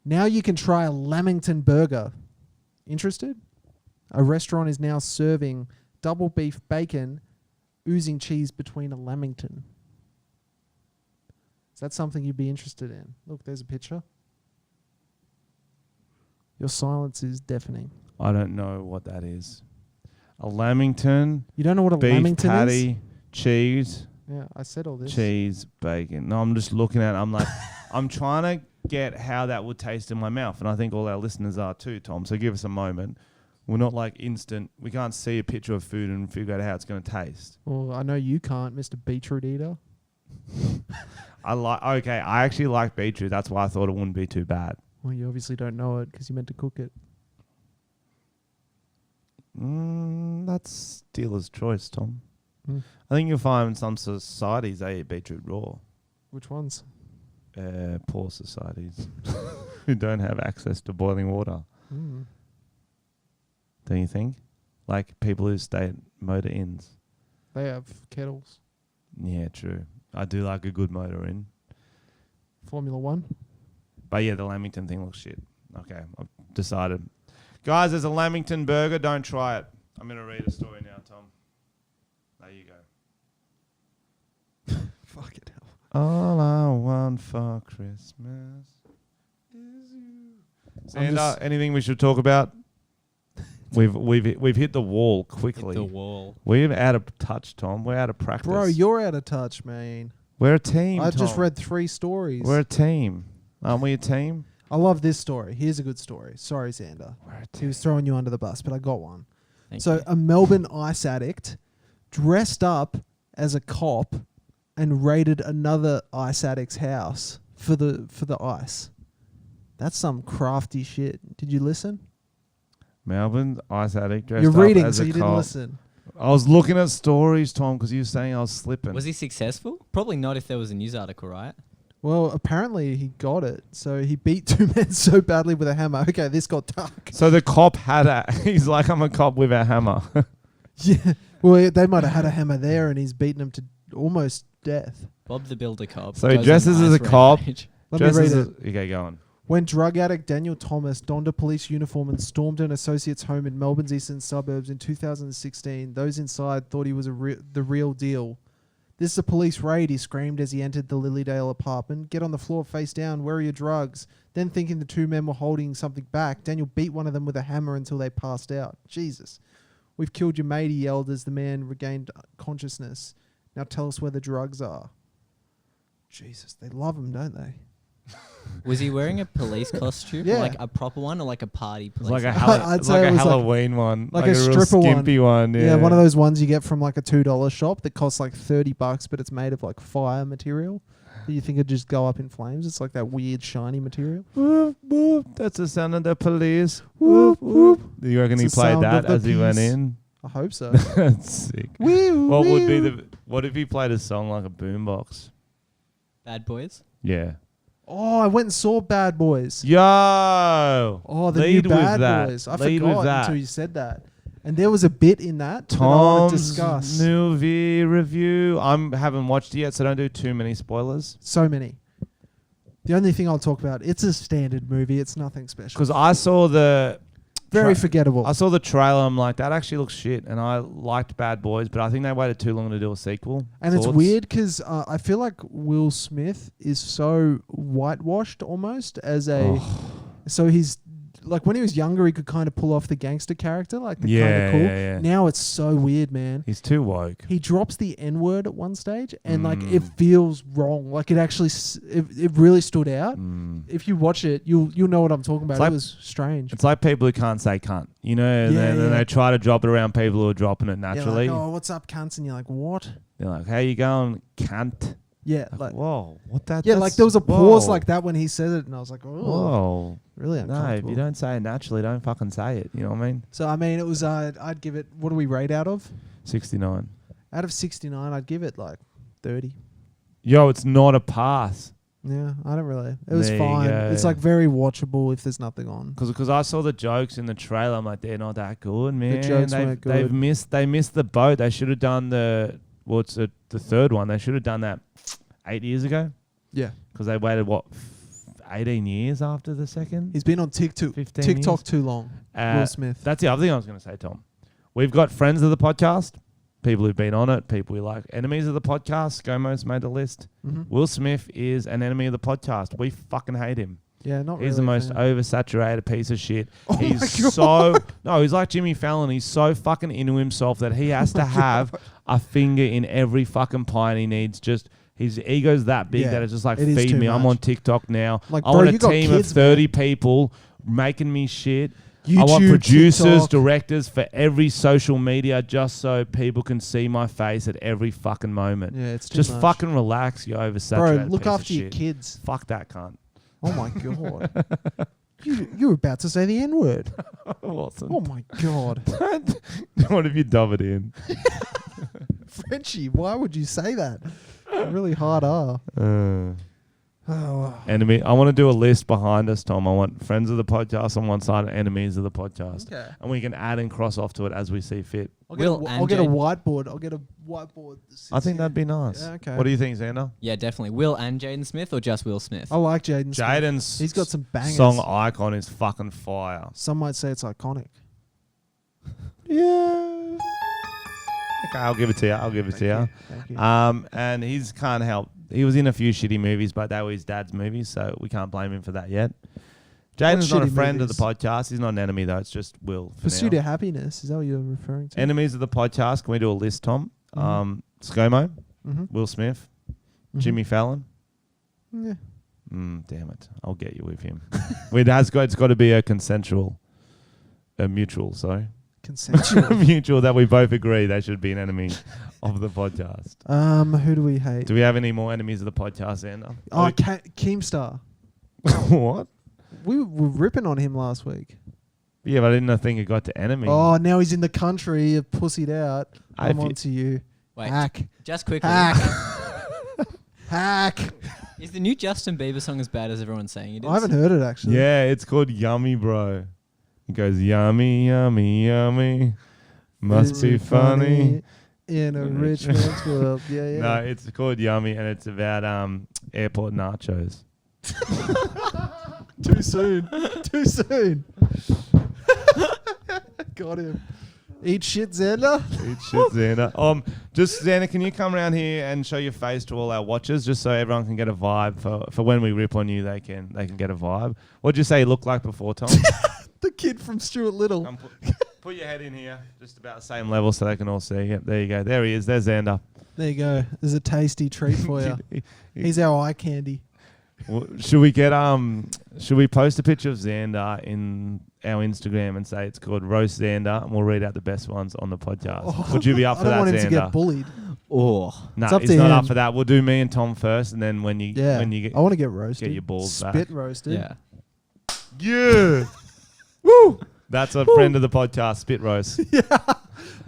Now you can try a Lamington burger. Interested? A restaurant is now serving double beef bacon, oozing cheese between a Lamington. Is that something you'd be interested in? Look, there's a picture. Your silence is deafening. I don't know what that is. A Lamington, You don't know what a beef Lamington patty, is? cheese, Yeah, I said all this. cheese, bacon. No, I'm just looking at it. I'm like, I'm trying to get how that would taste in my mouth. And I think all our listeners are too, Tom. So give us a moment. We're not like instant. We can't see a picture of food and figure out how it's going to taste. Well, I know you can't, Mr. Beetroot Eater. I actually like beetroot. That's why I thought it wouldn't be too bad. Well, you obviously don't know it because you meant to cook it. That's dealer's choice, Tom. Mm. I think you'll find in some societies they eat beetroot raw. Which ones? Poor societies who don't have access to boiling water. Mm. Don't you think? Like people who stay at motor inns. They have kettles. Yeah, true. I do like a good motor inn. Formula One. But yeah, the Lamington thing looks shit. Okay, I've decided. Guys, there's a Lamington burger. Don't try it. I'm going to read a story now, Tom. There you go. Fuck it hell. All I want for Christmas is you. Xander, anything we should talk about? We've hit the wall quickly. Hit the wall. We're out of touch, Tom. We're out of practice. Bro, you're out of touch, man. We're a team, I just Tom. read 3 stories. We're a team. Aren't we a team? I love this story. Here's a good story. Sorry, Xander. We're a He was throwing you under the bus, but I got one. Thank So you. a Melbourne ice addict dressed up as a cop and raided another ice addict's house for the ice. That's some crafty shit. Did you listen? Melbourne ice addict dressed You're up reading, as so a you didn't cop. listen. I was looking at stories, Tom, because you were saying I was slipping. Was he successful? Probably not if there was a news article, right? Well, apparently he got it. So he beat 2 men so badly with a hammer. Okay, this got dark. So the cop had he's like, I'm a cop with a hammer. Yeah. Well, they might have had a hammer there, and he's beaten him to almost death. Bob the Builder cop. So he goes dresses on as ice a cop. rampage. Let me read it. Okay, go on. When drug addict Daniel Thomas donned a police uniform and stormed an associate's home in Melbourne's eastern suburbs in 2016, those inside thought he was the real deal. This is a police raid, he screamed as he entered the Lilydale apartment. Get on the floor face down, where are your drugs? Then thinking the 2 men were holding something back, Daniel beat one of them with a hammer until they passed out. Jesus. We've killed your mate, he yelled as the man regained consciousness. Now tell us where the drugs are. Jesus, they love him, don't they? Was he wearing a police costume? Yeah. Like a proper one or like a party It's police like a, one? I'd it's say like it a was like- Halloween one. like a real stripper one. skimpy one. Yeah, one of those ones you get from like a $2 shop that costs like $30, but it's made of like fire material. You think it'd just go up in flames? It's like that weird shiny material. Whoop, whoop. That's the sound of the police. Whoop, whoop. Do you reckon It's he the played sound that of the as he went peace. in? I hope so. That's sick. Woo, What would be woo. what if he played a song like a boombox? Bad Boys? Yeah. Oh, I went and saw Bad Boys. Yo. Oh, the Lead new with Bad that. Boys. I Lead with forgot that. until you said that. And there was a bit in that I want to Tom's discuss. movie review. I haven't watched it yet, so don't do too many spoilers. So many. The only thing I'll talk about, it's a standard movie. It's nothing special. Because I saw the Very forgettable. I saw the trailer. I'm like, that actually looks shit. And I liked Bad Boys, but I think they waited too long to do a sequel. And it's weird because I feel like Will Smith is so whitewashed almost as a... So he's... Like when he was younger, he could kind of pull off the gangster character, like the kind of cool. Yeah. Now it's so weird, man. He's too woke. He drops the N-word at one stage, and like it feels wrong. Like it actually, it really stood out. If you watch it, you'll know what I'm talking about. Like, it was strange. It's like people who can't say cunt, you know, and then they try to drop it around people who are dropping it naturally. Yeah, like, oh, what's up, cunts? And you're like, what? They're like, how you going, cunt? Yeah, Like, whoa, what that? Yeah, that's- like there was a pause whoa. like that when he said it, and I was like, oh, Whoa. really No, if uncomfortable. you don't say it naturally, don't fucking say it. You know what I mean? So I mean, it was. I'd give it. What do we rate out of? 69. Out of 69, I'd give it like 30. Yo, it's not a pass. Yeah, I don't really. It was There you fine. go. It's like very watchable if there's nothing on. Because I saw the jokes in the trailer. I'm like, they're not that good, man. jokes weren't good. They missed the boat. They should have done the third one. They should have done that 8 years ago. Yeah, Because they waited 18 years after the second. he's been on TikTok 15 TikTok years? too long. Will Smith. That's the other thing I was going to say, Tom. We've got friends of the podcast, people who've been on it, people we like. Enemies of the podcast. ScoMo's made the list. Will Smith is an enemy of the podcast. We fucking hate him. Yeah, not really. He's the most fan. oversaturated piece of shit. Oh He's my God. he's like Jimmy Fallon. He's so fucking into himself that he has to have a finger in every fucking pie, and he needs just his ego's that big Yeah, that it's just like, it is feed too me. I'm much. on TikTok now. Like, I bro, want you a got team kids, of 30 people making me shit. I want YouTube, producers, TikTok. directors for every social media just so people can see my face at every fucking moment. Yeah, it's too just much. fucking relax, you oversaturated Bro, look piece of after your shit. kids. Fuck that cunt. Oh my god. You were about to say the N word. Awesome. Oh my god. What if you dub it in? Frenchy, why would you say that? Really hard R. Oh, Enemy. I want to do a list behind us, Tom. I want friends of the podcast on one side and enemies of the podcast. okay. And we can add and cross off to it as we see fit. I'll Will get, and I'll get a Jade. whiteboard. I'll get a whiteboard. that sits I think here. that'd be nice. Yeah, okay. What do you think, Xander? Yeah, definitely. Will and Jaden Smith or just Will Smith? I like Jaden. Smith. Jaden's He's got some bangers. song icon is fucking fire. Some might say it's iconic. Yeah. Okay, I'll give it to you. I'll give it to you. Thank you. And he's can't help. He was in a few shitty movies, but they were his dad's movies, so we can't blame him for that yet. Jaden's not a shitty friend movies? of the podcast. He's not an enemy, though. It's just Will. For Pursuit now. of Happiness. Is that what you're referring to? Enemies of the podcast. Can we do a list, Tom? Mhm. ScoMo, Mm-hmm. Will Smith, Jimmy Fallon. Yeah. Damn it. I'll get you with him. It's got to be a mutual, sorry. Consensual. Mutual that we both agree they should be an enemy of the podcast. Who do we hate? Do we have any more enemies of the podcast, Xander? Oh, Keemstar. What? We were ripping on him last week. Yeah, but I didn't think it got to enemy. Oh, now he's in the country. You've pussied out. If I'm you- on to you. Wait, Hack. just quickly. Hack. Hack. Is the new Justin Bieber song as bad as everyone's saying it is? I haven't heard it actually. Yeah, it's called Yummy, bro. It goes, yummy, yummy, yummy. Must Is be it funny. in a rich man's world. Yeah, yeah. No, it's called Yummy, and it's about airport nachos. Too soon. Too soon. Got him. Eat shit, Xander. Eat shit, Xander. Just Xander, can you come around here and show your face to all our watchers, just so everyone can get a vibe for when we rip on you, they can get a vibe. What'd you say you looked like before, Tom? The kid from Stuart Little. Come put your head in here, just about the same level, so they can all see. Yep, there you go. There he is. There's Xander. There you go. There's a tasty treat for you. He's our eye candy. Should we post a picture of Xander in our Instagram and say it's called Roast Xander, and we'll read out the best ones on the podcast? Oh, Would you be up for that, I don't want him Xander? to get bullied. Oh, No, It's up he's to not him. up for that. We'll do me and Tom first, and then when you Yeah. get I want to get roasted. get your balls Spit back. roasted. yeah. Yeah. Woo! That's a friend of the podcast, Spit Roast.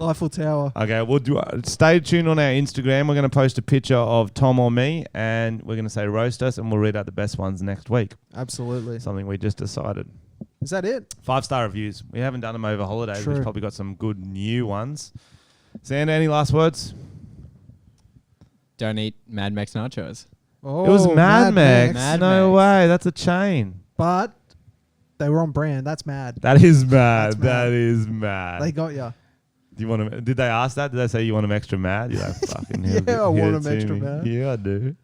Eiffel Tower. Okay, we'll do. Stay tuned on our Instagram. We're going to post a picture of Tom or me, and we're going to say roast us, and we'll read out the best ones next week. Absolutely. Something we just decided. Is that it? 5-star reviews. We haven't done them over holidays. True. We've probably got some good new ones. Xander, any last words? Don't eat Mad Max nachos. Oh, It was Mad Max. Mad No Max. way. That's a chain. But they were on brand. That's mad. That is mad. That's mad. That is mad. They got ya. Do you want them? Did they ask that? Did they say you want them extra mad? You're like, fucking hell. Yeah, I want give it 'em to extra me. mad. Yeah, I do.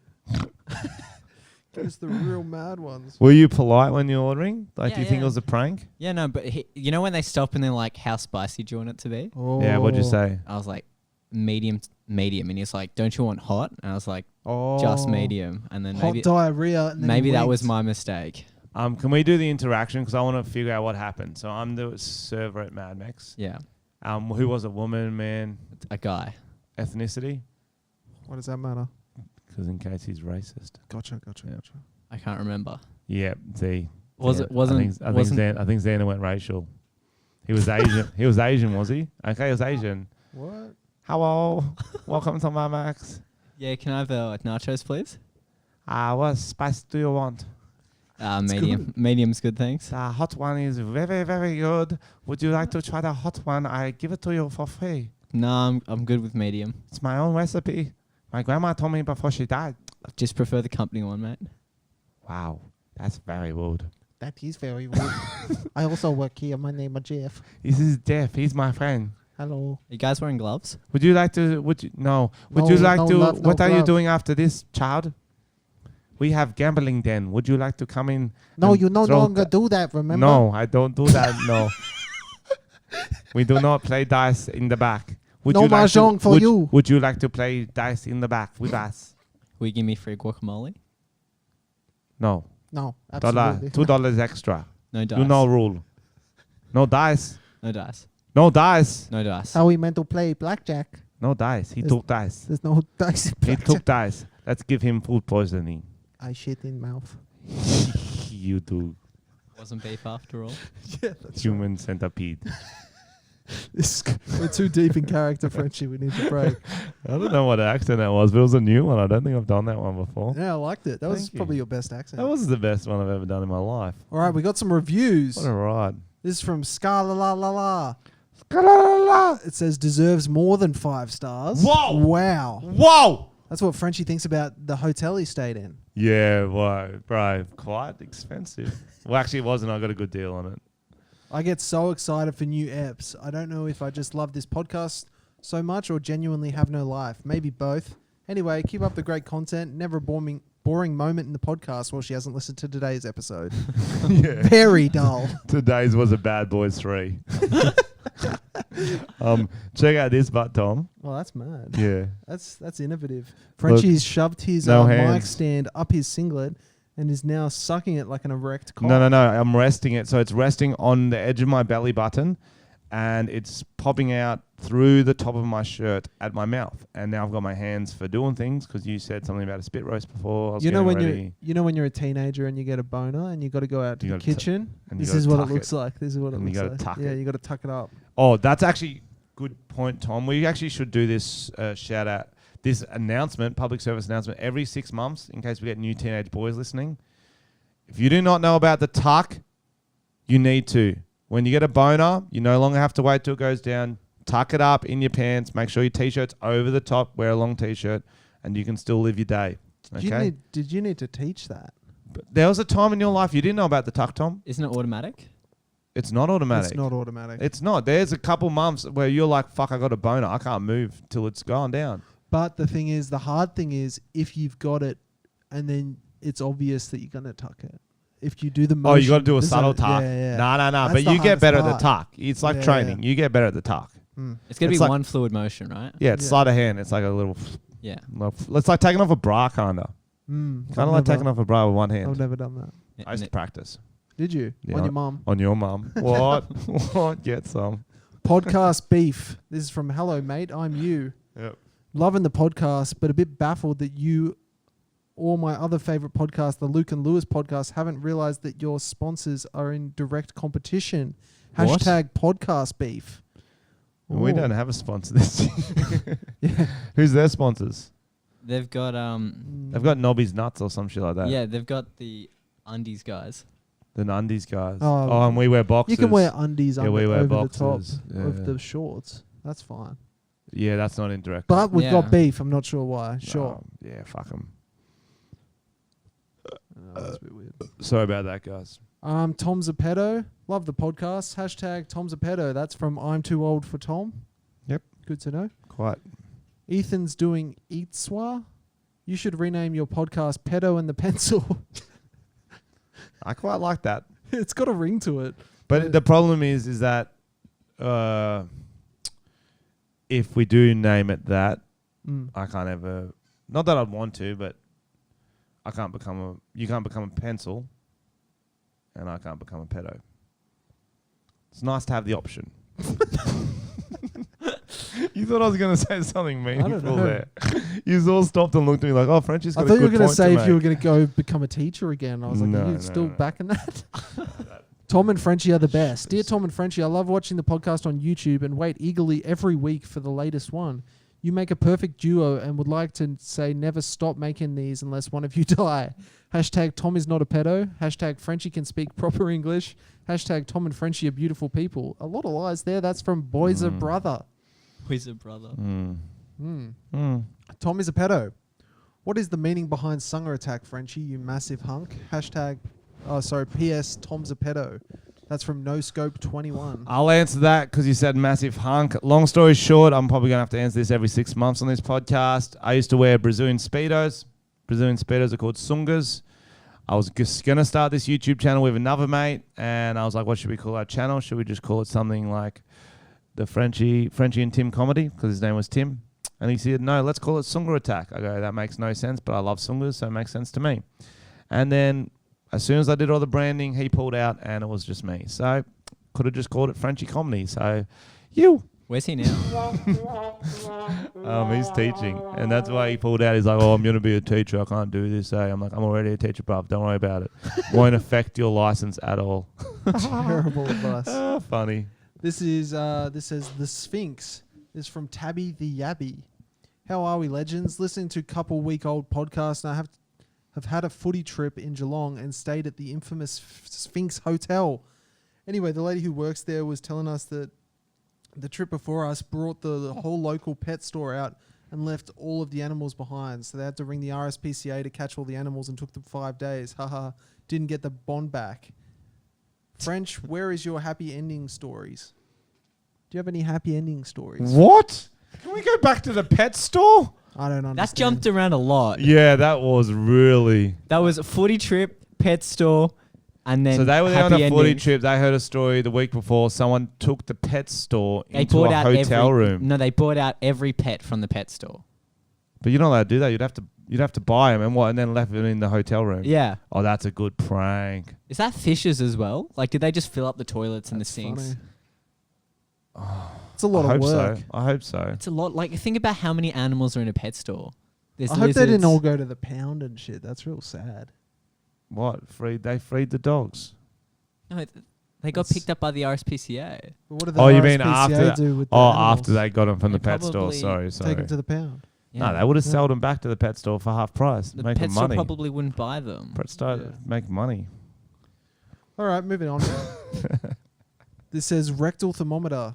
Just the real mad ones. Were you polite when you're ordering? Like, Yeah, do you think yeah. it was a prank? Yeah, no, but you know when they stop and they're like, how spicy do you want it to be? Oh. Yeah, what'd you say? I was like, medium. And he's like, don't you want hot? And I was like, Oh. just medium. And then Hot maybe diarrhea. And then maybe he that was winked. my mistake. Can we do the interaction? Because I want to figure out what happened. So I'm the server at Mad Max. Yeah, Who was it? Woman, man, a guy. ethnicity? What does that matter? Because in case he's racist. Gotcha. Yeah. I can't remember. Yeah, see. Was Yeah, it- wasn't- I think wasn't- Xander went racial. He was Asian. He was Asian, was he? Okay, he was Asian. What? Hello. Welcome to Mad Max. Yeah, can I have nachos, please? What spice do you want? Medium. Medium's good, thanks. The hot one is very, very good. Would you like to try the hot one? I give it to you for free. No, I'm good with medium. It's my own recipe. My grandma told me before she died. I just prefer the company one, mate. Wow, that's very rude. That is very rude. I also work here. My name is Jeff. This is Jeff. He's my friend. Hello. Are you guys wearing gloves? Would you like to? Would you? No. Would No, you like no to? love, no What are you glove. doing after this, child? We have gambling den. Would you like to come in? No, and you no throw longer di- do that, remember? No, I don't do that. No. We do not play dice in the back. Would No you like to- mahjong for would- you. Would you like to play dice in the back with us? Will you give me free guacamole? No. No, $2 absolutely. $2 extra. No dice. You know rule. No dice. No dice. No dice. No dice. How we meant to play blackjack? No dice. He There's- took dice. There's no dice in He blackjack. took dice. Let's give him food poisoning. I shit in mouth. You do. Wasn't beef after all. Yeah, that's Human centipede. we're too deep in character, Frenchy. We need to break. I don't know what accent that was, but it was a new one. I don't think I've done that one before. Yeah, I liked it. That was Thank you. probably your best accent. That was the best one I've ever done in my life. All right, we got some reviews. What a ride. This is from Scala La La La. Whoa! It says deserves more than 5 stars. Whoa! Wow. That's what Frenchy thinks about the hotel he stayed in. Yeah, well, bro, quite expensive. Well, actually, it wasn't. I got a good deal on it. I get so excited for new eps. I don't know if I just love this podcast so much or genuinely have no life. Maybe both. Anyway, keep up the great content. Never a boring moment in the podcast while she hasn't listened to today's episode. Yeah. Very dull. Today's was a Bad Boys 3. Check out this butt, Tom. Well, that's mad. Yeah. That's innovative. Frenchie's shoved his no mic hands. stand up his singlet and is now sucking it like an erect cock. No. I'm resting it. So it's resting on the edge of my belly button and it's popping out through the top of my shirt at my mouth. And now I've got my hands for doing things because you said something about a spit roast before. I was You know getting when you're a teenager and you get a boner and you got to go out to You the gotta kitchen. and you This gotta is what it tuck looks it. like. This is what it And you looks gotta like. tuck Yeah, it. you got to tuck it up. Oh, that's actually good point, Tom. We actually should do this shout out, this announcement, public service announcement, every 6 months in case we get new teenage boys listening. If you do not know about the tuck, you need to. When you get a boner, you no longer have to wait till it goes down. Tuck it up in your pants. Make sure your t-shirt's over the top. Wear a long t-shirt, and you can still live your day. Okay. Did you need to teach that? But there was a time in your life you didn't know about the tuck, Tom. Isn't it automatic? It's not automatic. It's not automatic. It's not. There's a couple months where you're like, fuck, I got a boner. I can't move till it's gone down. But the thing is, the hard thing is if you've got it and then it's obvious that you're going to tuck it. If you do the motion. Oh, you got to do a there's subtle tuck. Yeah. No. That's But the you get hardest better at the part. tuck. It's like Yeah, training. yeah. You get better at the tuck. Mm. It's going to It's be like- one fluid motion, right? Yeah, it's Yeah. sleight of hand. It's like a little. Yeah. It's like taking off a bra, kinda. Mm. Kind of like taking off a bra with one hand. I've never done that. I used to practice. Did you? Yeah. On your mum? On your mum. What? What? Get some. Podcast beef. This is from Hello, mate. I'm you. Yep. Loving the podcast, but a bit baffled that you or my other favorite podcast, the Luke and Lewis podcast, haven't realized that your sponsors are in direct competition. What? Hashtag podcast beef. We Ooh. don't have a sponsor this year. Yeah. Who's their sponsors? They've got They've got Nobby's Nuts or some shit like that. yeah, they've got the undies guys. than undies, guys. Oh, and we wear boxers. You can wear undies Yeah, we wear over boxers. the top of the shorts. That's fine. Yeah, that's not indirect. But we've Yeah. got beef. I'm not sure why. Sure. Yeah, fuck them. That's a bit weird. Sorry about that, guys. Tom's a pedo. Love the podcast. Hashtag Tom's a pedo. That's from I'm Too Old for Tom. Yep. Good to know. Quite. Ethan's doing Eatswa. You should rename your podcast Pedo and the Pencil. I quite like that. It's got a ring to it. But the problem is that if we do name it that, I can't ever. Not that I'd want to, but I can't become a. You can't become a pencil, and I can't become a pedo. It's nice to have the option. You thought I was going to say something meaningful there. You all stopped and looked at me like, "Oh, Frenchie's got I a thought you good were going to point say to if you were make." going to go become a teacher again. I was like, No, are you no, still no. backing that? Tom and Frenchy are the best. Dear Tom and Frenchy, I love watching the podcast on YouTube and wait eagerly every week for the latest one. You make a perfect duo and would like to say never stop making these unless one of you die. Hashtag Tom is not a pedo. Hashtag Frenchy can speak proper English. Hashtag Tom and Frenchy are beautiful people. A lot of lies there. That's from Boys a Brother. Who's a brother? Tom is a pedo. What is the meaning behind Sunger attack, Frenchy, you massive hunk? Hashtag, PS, Tom's a pedo. That's from No Scope 21. I'll answer that because you said massive hunk. Long story short, I'm probably going to have to answer this every 6 months on this podcast. I used to wear Brazilian Speedos. Brazilian Speedos are called Sungas. I was just going to start this YouTube channel with another mate, and I was like, what should we call our channel? Should we just call it something like the Frenchy and Tim comedy? Because his name was Tim. And he said, no, let's call it Sunga Attack. I go, that makes no sense, but I love Sungas, so it makes sense to me. And then as soon as I did all the branding, he pulled out, and it was just me. So could have just called it Frenchy Comedy. So Where's he now? he's teaching, and that's why he pulled out. He's like, oh, I'm going to be a teacher. I can't do this. So I'm like, I'm already a teacher, bruv. Don't worry about it. Won't affect your license at all. Terrible advice. Funny. This says The Sphinx. This is from Tabby the Yabby. How are we, legends? Listening to couple-week-old podcast, and I have had a footy trip in Geelong and stayed at the infamous Sphinx Hotel. Anyway, the lady who works there was telling us that the trip before us brought the whole local pet store out and left all of the animals behind. So they had to ring the RSPCA to catch all the animals and took them 5 days. Haha, didn't get the bond back. French, where is your happy ending stories? Do you have any happy ending stories? What? Can we go back to the pet store? I don't understand. That's jumped around a lot. Yeah, that was really... That was a footy trip, pet store, and then So they were there on happy a footy endings. trip. They heard a story the week before. Someone took the pet store They into bought a out hotel room. No, they bought out every pet from the pet store. But you're not allowed to do that. You'd have to buy them and then left them in the hotel room. Yeah. Oh, that's a good prank. Is that fishes as well? Like, did they just fill up the toilets and the That's sinks? funny. It's a lot I of hope work. so. I hope so. It's a lot. Like, think about how many animals are in a pet store. There's I hope they didn't lizards. all go to the pound and shit. That's real sad. What? They freed the dogs. No, they got That's- picked up by the RSPCA. But what did the Oh, you mean RSPCA after? do with the After animals? they got them from the They pet store. probably Sorry. Take them to the pound. Yeah. No, they would have sold them back to the pet store for half price. The Making pet store money. probably wouldn't buy them. Pet store Yeah. make money. All right, moving on. This says rectal thermometer.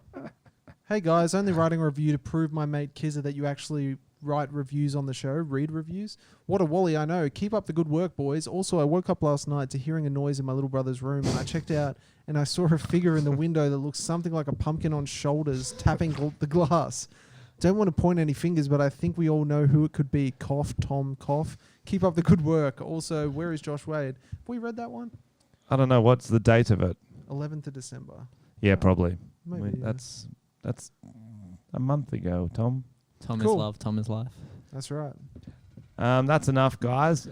Hey guys, only writing a review to prove my mate Kizza that you actually write reviews on the show, read reviews. What a wally, I know. Keep up the good work, boys. Also, I woke up last night to hearing a noise in my little brother's room, and I checked out and I saw a figure in the window that looks something like a pumpkin on shoulders tapping the glass. Don't want to point any fingers, but I think we all know who it could be. Cough, Tom, cough. Keep up the good work. Also, where is Josh Wade? Have we read that one? I don't know. What's the date of it? 11th of December. Yeah, probably. Maybe, yeah. That's a month ago, Tom. Tom Cool. is love. Tom is life. That's right. That's enough, guys.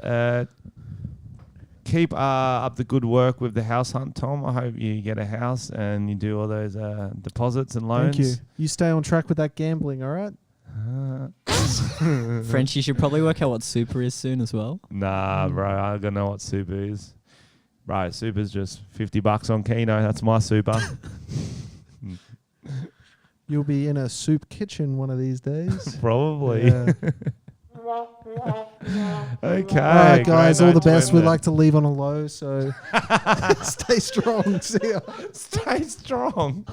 Keep up the good work with the house hunt, Tom. I hope you get a house and you do all those deposits and loans. Thank you. You stay on track with that gambling, all right? French, you should probably work out what super is soon as well. Nah, bro. I don't know what super is. Bro, super's just $50 on Keno. That's my super. You'll be in a soup kitchen one of these days. Probably. Yeah. Okay. All right, guys, great all the note to best. end We'd it. like to leave on a low, so stay strong. See ya. Stay strong.